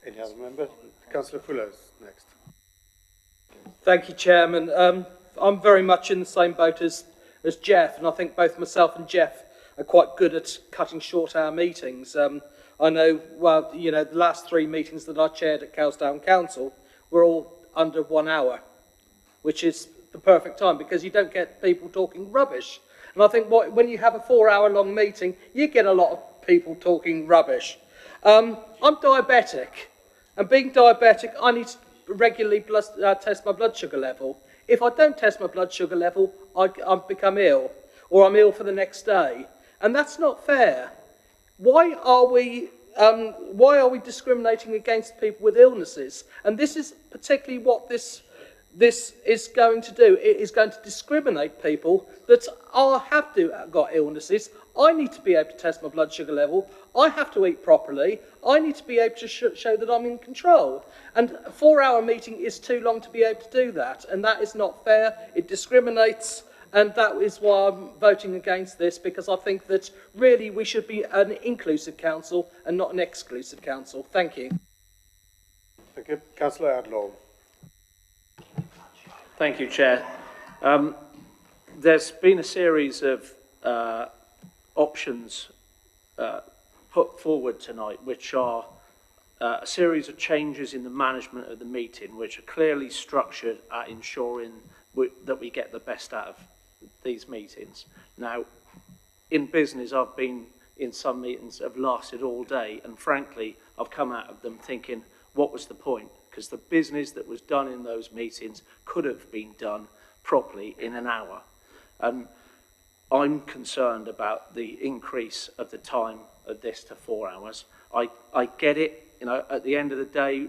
Any other member? Councillor Fuller's next. Thank you, Chairman. I'm very much in the same boat as Jeff, and I think both myself and Jeff are quite good at cutting short our meetings. I know, well, you know, the last 3 meetings that I chaired at Cowsdown Council were all under 1 hour, which is the perfect time because you don't get people talking rubbish. And I think when you have a 4-hour-long meeting, you get a lot of people talking rubbish. I'm diabetic, and being diabetic, I need to regularly test my blood sugar level. If I don't test my blood sugar level, I become ill, or I'm ill for the next day, and that's not fair. Why are we discriminating against people with illnesses? And this is particularly what this is going to do. It is going to discriminate people that have got illnesses. I need to be able to test my blood sugar level. I have to eat properly. I need to be able to show that I'm in control. And a 4-hour meeting is too long to be able to do that. And that is not fair. It discriminates. And that is why I'm voting against this, because I think that really we should be an inclusive council and not an exclusive council. Thank you. Thank you. Councillor Adlaw. Thank you, Chair. There's been a series of options put forward tonight, which are a series of changes in the management of the meeting, which are clearly structured at ensuring that we get the best out of these meetings. Now, in business, I've been in some meetings that have lasted all day, and frankly, I've come out of them thinking, what was the point? Because the business that was done in those meetings could have been done properly in an hour. And I'm concerned about the increase of the time of this to 4 hours. I get it, you know, at the end of the day,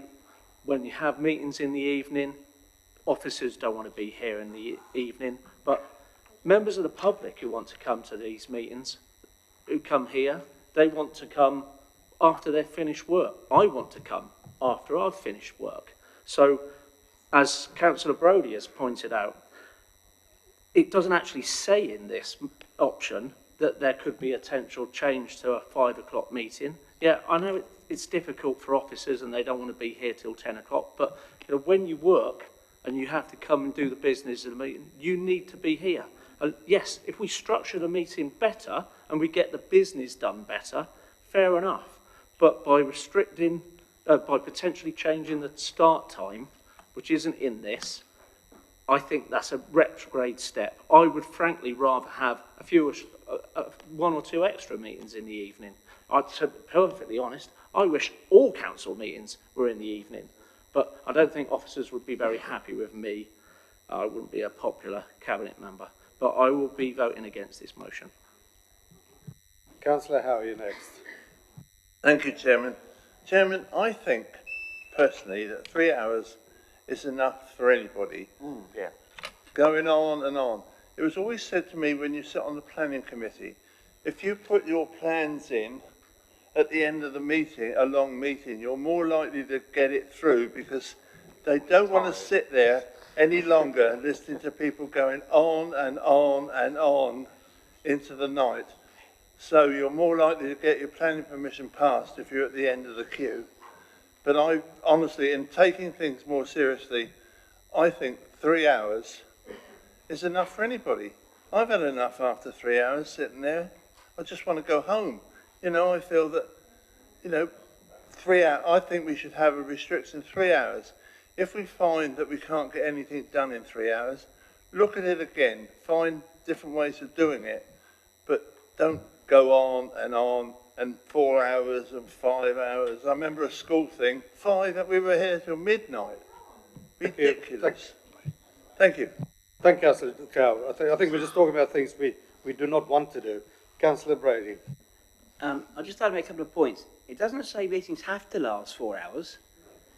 when you have meetings in the evening, officers don't want to be here in the evening, but members of the public who want to come to these meetings, who come here, they want to come after they've finished work. I want to come after I've finished work. So, as Councillor Brodie has pointed out, it doesn't actually say in this option that there could be a potential change to a 5 o'clock meeting. Yeah, I know it's difficult for officers and they don't want to be here till 10 o'clock. But when you work and you have to come and do the business of the meeting, you need to be here. And yes, if we structure the meeting better and we get the business done better, fair enough. But by restricting, by potentially changing the start time, which isn't in this, I think that's a retrograde step. I would frankly rather have a few, one or two extra meetings in the evening. To be perfectly honest, I wish all council meetings were in the evening, but I don't think officers would be very happy with me. I wouldn't be a popular cabinet member, but I will be voting against this motion. Councillor Howe, you next. Thank you, Chairman. Chairman, I think personally that 3 hours is enough for anybody. Yeah. Going on and on. It was always said to me when you sit on the planning committee, if you put your plans in at the end of the meeting, a long meeting, you're more likely to get it through because they don't want to sit there any longer listening to people going on and on and on into the night. So you're more likely to get your planning permission passed if you're at the end of the queue. But I honestly, in taking things more seriously, I think 3 hours is enough for anybody. I've had enough after 3 hours sitting there. I just want to go home. You know, I feel that, 3 hours, I think we should have a restriction 3 hours. If we find that we can't get anything done in 3 hours, look at it again, find different ways of doing it, but don't go on and 4 hours and 5 hours. I remember a school thing, we were here till midnight. Ridiculous. Thank you. Thank you, Councillor Cow. I think we're just talking about things we do not want to do. Councillor Brady. I'll just add a couple of points. It doesn't say meetings have to last 4 hours.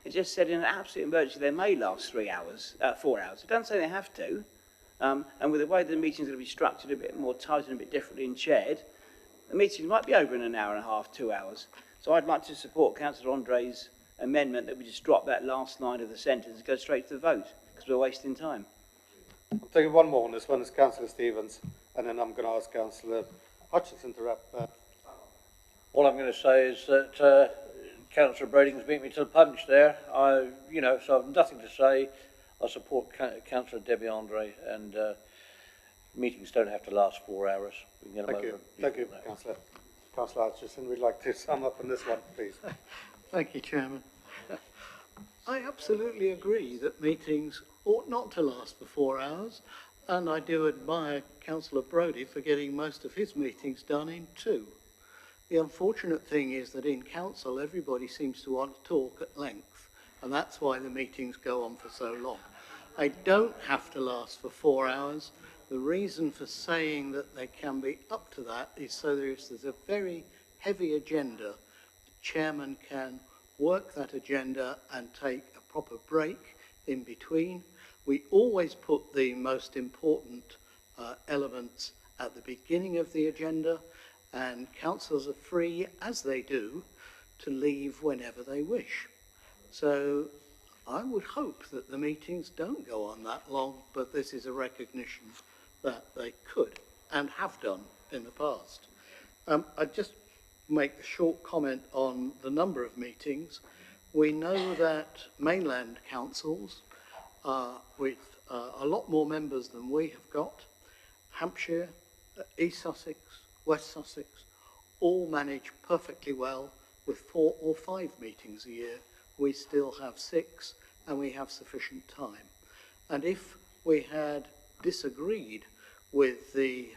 It just said in an absolute emergency they may last 4 hours. It doesn't say they have to. And with the way the meeting's going to be structured a bit more tight and a bit differently and chaired, the meeting might be over in an hour and a half, 2 hours. So I'd like to support Councillor Andre's amendment that we just drop that last line of the sentence and go straight to the vote, because we're wasting time. I'm taking one more on this one. Is Councillor Stevens, and then I'm going to ask Councillor Hutchinson to wrap up. All I'm going to say is that Councillor Brading's beat me to the punch there. So I've nothing to say. I support Councillor Debbie Andre, and meetings don't have to last 4 hours. We can get them over. Thank you, Councillor. Councillor Hutchinson, we'd like to sum up on this one, please. Thank you, Chairman. I absolutely agree that meetings ought not to last for 4 hours, and I do admire Councillor Brodie for getting most of his meetings done in 2. The unfortunate thing is that in council everybody seems to want to talk at length, and that's why the meetings go on for so long. They don't have to last for 4 hours. The reason for saying that they can be up to that is so there's a very heavy agenda. The chairman can work that agenda and take a proper break in between. We always put the most important elements at the beginning of the agenda, and councillors are free, as they do, to leave whenever they wish. So I would hope that the meetings don't go on that long, but this is a recognition that they could and have done in the past. I'd just make a short comment on the number of meetings. We know that mainland councils with a lot more members than we have got, Hampshire, East Sussex, West Sussex, all manage perfectly well with 4 or 5 meetings a year. We still have 6 and we have sufficient time. And if we had disagreed with the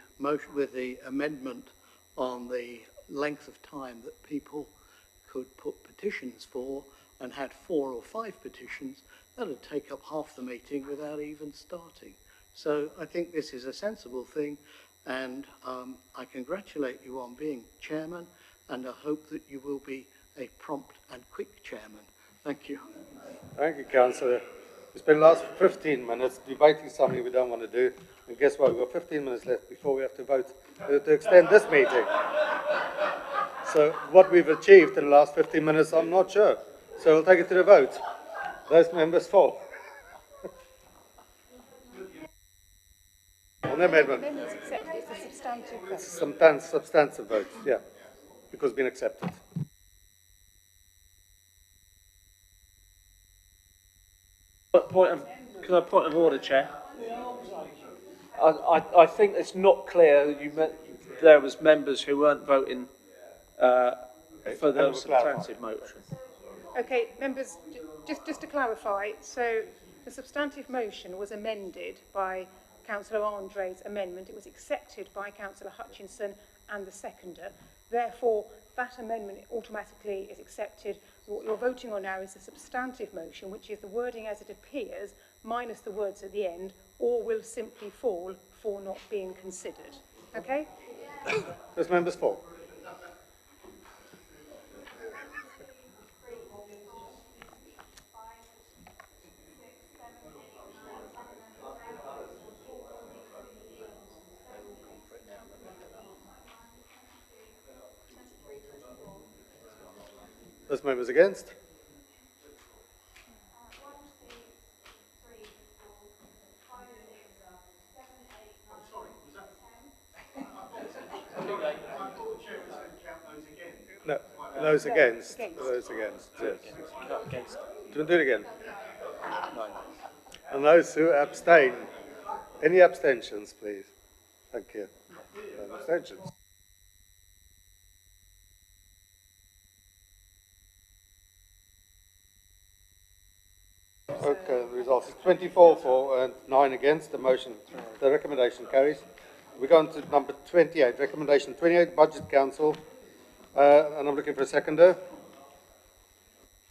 amendment on the length of time that people could put petitions for and had 4 or 5 petitions, that would take up half the meeting without even starting. So I think this is a sensible thing, and I congratulate you on being chairman, and I hope that you will be a prompt and quick chairman. Thank you. Thank you, Councillor. We spent the last 15 minutes debating something we don't want to do, and guess what? We've got 15 minutes left before we have to vote to extend this meeting. So what we've achieved in the last 15 minutes, I'm not sure. So we'll take it to the vote. Those members for. On the amendment. Amendment's accepted. It's a substantive vote. It's a substantive vote, yeah, because it's been accepted. Can I point of order, Chair? I think it's not clear that there was members who weren't voting for the substantive motion. Okay, members, just to clarify, so the substantive motion was amended by Councillor Andre's amendment. It was accepted by Councillor Hutchinson and the seconder. Therefore, that amendment automatically is accepted. What you're voting on now is the substantive motion, which is the wording as it appears, minus the words at the end, or will simply fall for not being considered. Okay? Those members for. Those members against? No, those against. Those against. Yes. Against. Do you want to do it again? No. And those who abstain. Any abstentions, please? Thank you. No abstentions. Okay, the results is 24 for and 9 against. The recommendation carries. We go on to number 28, recommendation 28, Budget Council, and I'm looking for a seconder.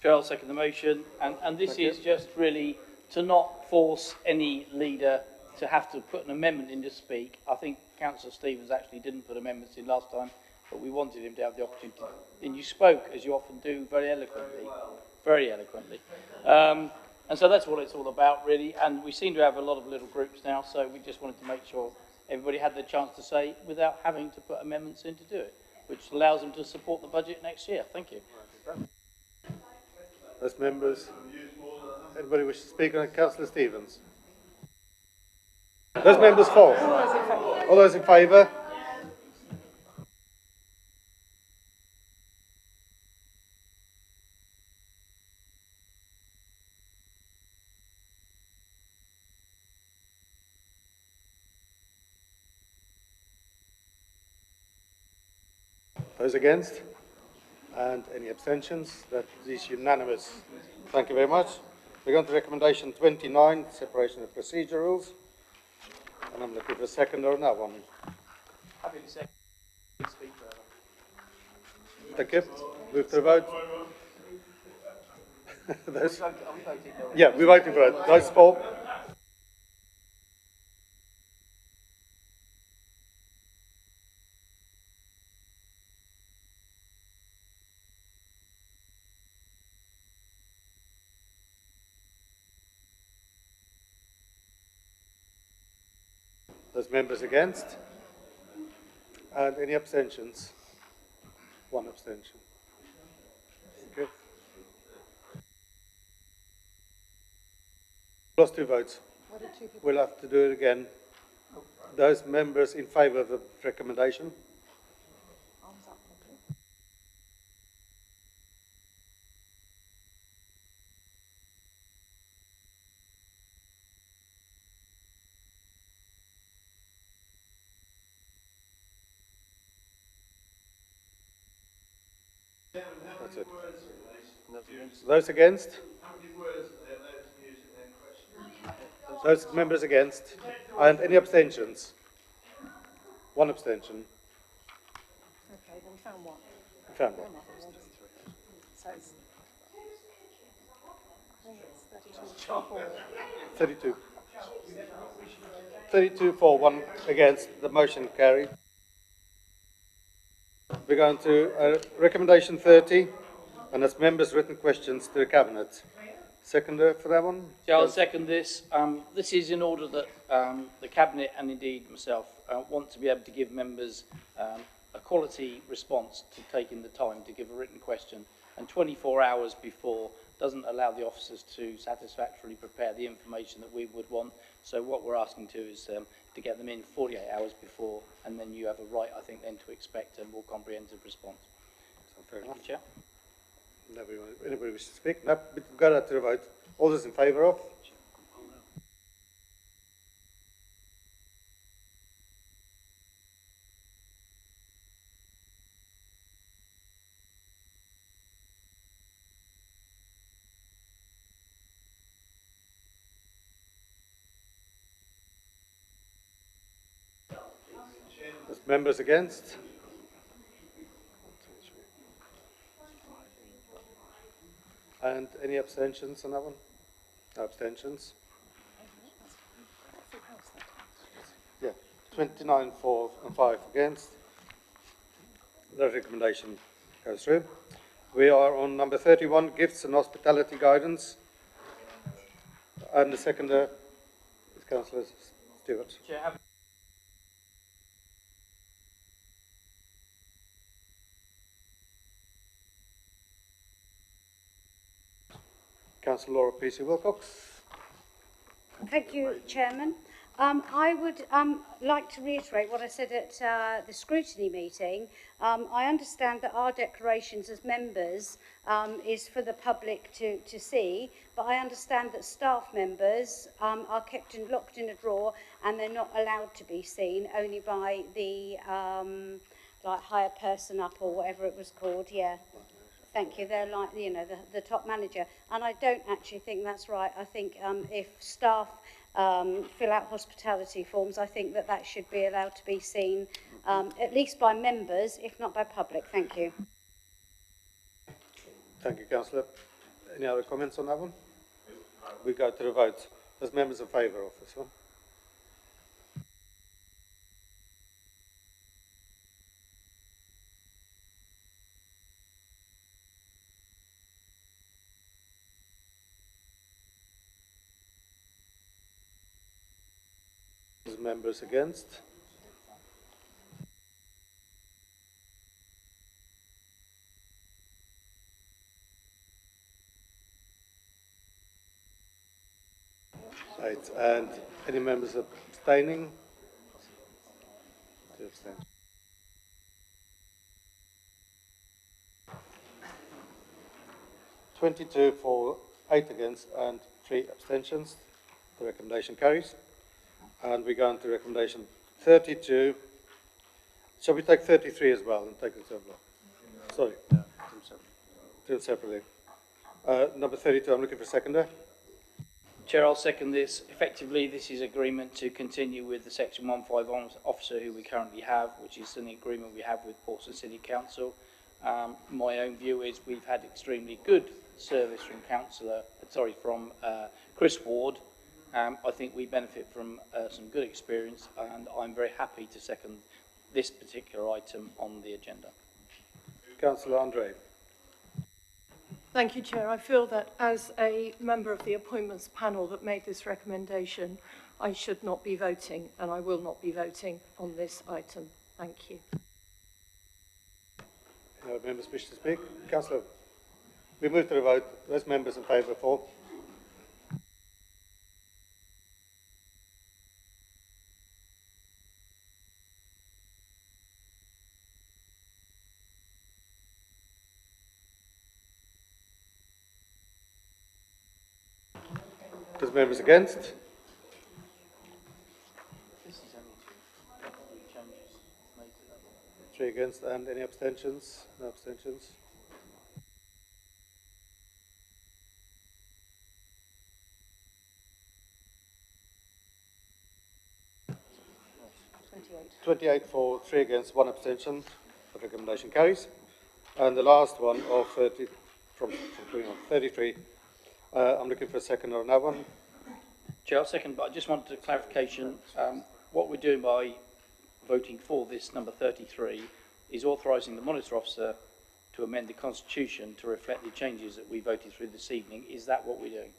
Chair, I'll second the motion, and this is just really to not force any leader to have to put an amendment in to speak. I think Councillor Stevens actually didn't put amendments in last time, but we wanted him to have the opportunity. And you spoke, as you often do, very eloquently. And so that's what it's all about, really. And we seem to have a lot of little groups now, so we just wanted to make sure everybody had the chance to say without having to put amendments in to do it, which allows them to support the budget next year. Thank you. Those members. Anybody wish to speak on it? Councillor Stevens. Those members for. All those in favour? Those against? And any abstentions? That is unanimous. Thank you very much. We're going to recommendation 29, separation of procedure rules. And I'm looking for a second on that one. Happy to second. Speak further. Thank you. Move to the vote. Those, Are we voting? yeah, we're voting for it. Those for. Those members against? And any abstentions? One abstention. Okay. Lost 2 votes. We'll have to do it again. Those members in favour of the recommendation? That's it. Those against? Those members against? And any abstentions? One abstention. Okay, then we found one. We found one. So it's, I think it's 32. 32. 32 for, 1 against. The motion carried. We're going to recommendation 30, and that's members' written questions to the Cabinet. Seconder for that one? Yeah, I'll second this. This is in order that the Cabinet and indeed myself want to be able to give members a quality response to taking the time to give a written question. And 24 hours before doesn't allow the officers to satisfactorily prepare the information that we would want. So what we're asking to is to get them in 48 hours before, and then you have a right, I think, then to expect a more comprehensive response. Fair enough. Chair. Anybody wishes to speak? No, we've got that to the vote. All those in favour of? Members against? And any abstentions on that one? No abstentions? Yeah, 29 for and 5 against. The recommendation goes through. We are on number 31, gifts and hospitality guidance. And the seconder is Councillor Stewart. Councillor Laura P.C. Wilcox. Thank you, Chairman. I would like to reiterate what I said at the scrutiny meeting. I understand that our declarations as members is for the public to see, but I understand that staff members are kept locked in a drawer and they're not allowed to be seen, only by the like higher person up or whatever it was called, yeah. Thank you. They're like, you know, the top manager. And I don't actually think that's right. I think if staff fill out hospitality forms, I think that should be allowed to be seen, at least by members, if not by public. Thank you. Thank you, Councillor. Any other comments on that one? We go to the vote. There's members in favour of this one. There's members against. Right, and any members abstaining? 2 abstentions. (22 for, 8 against, and 3 abstentions. The recommendation carries. And we go on to recommendation 32. Shall we take 33 as well and take it as well? Sorry. Do it separately. Number 32, I'm looking for a seconder. Chair, I'll second this. Effectively, this is agreement to continue with the Section 15 officer who we currently have, which is an agreement we have with Portsmouth City Council. My own view is we've had extremely good service from Chris Ward. I think we benefit from some good experience, and I'm very happy to second this particular item on the agenda. Councillor Andre. Thank you, Chair. I feel that as a member of the appointments panel that made this recommendation, I should not be voting, and I will not be voting on this item. Thank you. Any other members wish to speak? Councillor, we move to the vote. Those members in favour for? Those members against? This is only 2 changes made to that. 3 against, and any abstentions? No abstentions. $28. 28 for, 3 against, 1 abstention. The recommendation carries. And the last one of 30, from 33, I'm looking for a second on that one. Chair, I'll second, but I just wanted a clarification. What we're doing by voting for this number 33 is authorising the monitor officer to amend the constitution to reflect the changes that we voted through this evening. Is that what we're doing?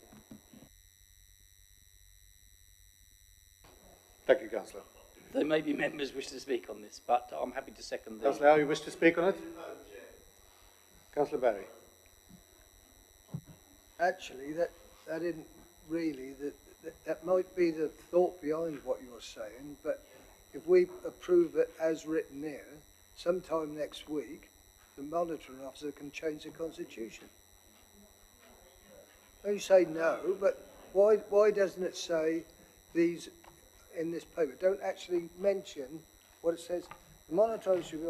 Thank you, Councillor. There may be members wish to speak on this, but I'm happy to second the... Councillor, you wish to speak on it? Councillor Barry. Actually, that isn't really, that might be the thought behind what you're saying, but if we approve it as written here, sometime next week, the monitoring officer can change the constitution. You say no, but why doesn't it say these in this paper? Don't actually mention what it says. The monitor should be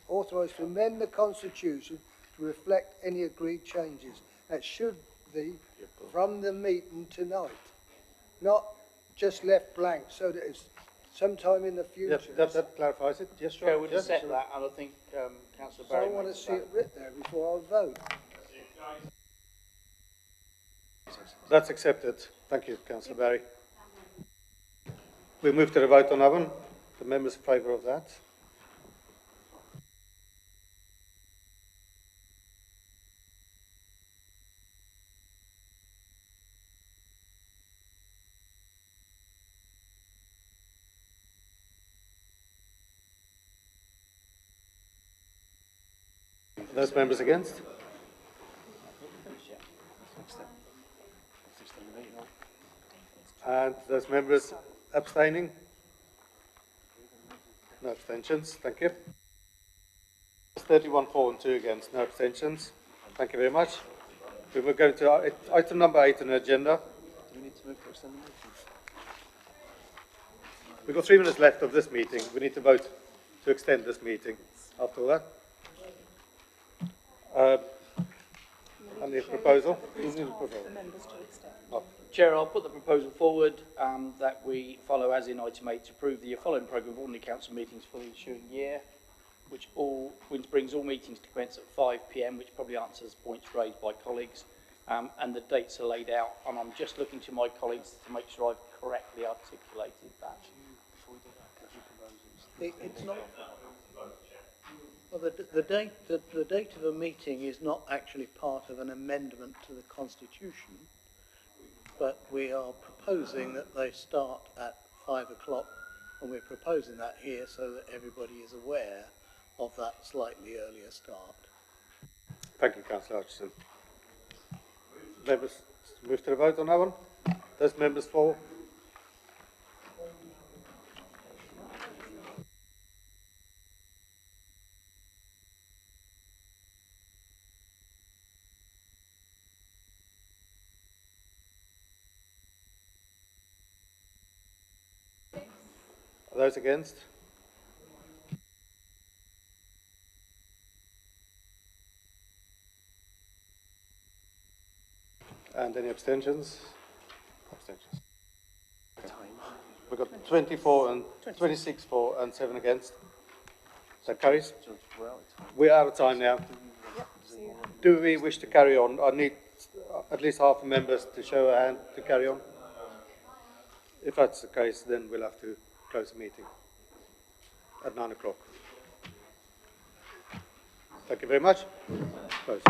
authorised to amend the constitution to reflect any agreed changes. That should be from the meeting tonight, not just left blank so that it's sometime in the future. That clarifies it. Yes, Chair right. would Yes. accept that, and I think Councillor So I Barry want to makes see that. it written there before I vote. That's accepted. Thank you, Councillor Barry. We move to the vote on that one. The members in favour of that. Those members against? And those members abstaining? No abstentions. Thank you. 31 for and 2 against. No abstentions. Thank you very much. We will go to item number 8 on the agenda. Do we need to move to extend the meeting? We've got 3 minutes left of this meeting. We need to vote to extend this meeting after all that. I need a proposal. Who's need a proposal? Oh. Chair, I'll put the proposal forward that we follow as in item 8 to approve the following programme of ordinary council meetings for the ensuing year, which brings all meetings to commence at 5 p.m, which probably answers points raised by colleagues, and the dates are laid out, and I'm just looking to my colleagues to make sure I've correctly articulated that. It's not. Well, the date of a meeting is not actually part of an amendment to the Constitution, but we are proposing that they start at 5 o'clock, and we're proposing that here so that everybody is aware of that slightly earlier start. Thank you, Councillor Hutchison. Members, move to the vote on that one. Those members for? Are those against? And any abstentions? Abstentions. We've got 24 and 26 for and 7 against. That carries. We're out of time now. Do we wish to carry on? I need at least half the members to show a hand to carry on. If that's the case, then we'll have to close the meeting at 9 o'clock. Thank you very much. Close.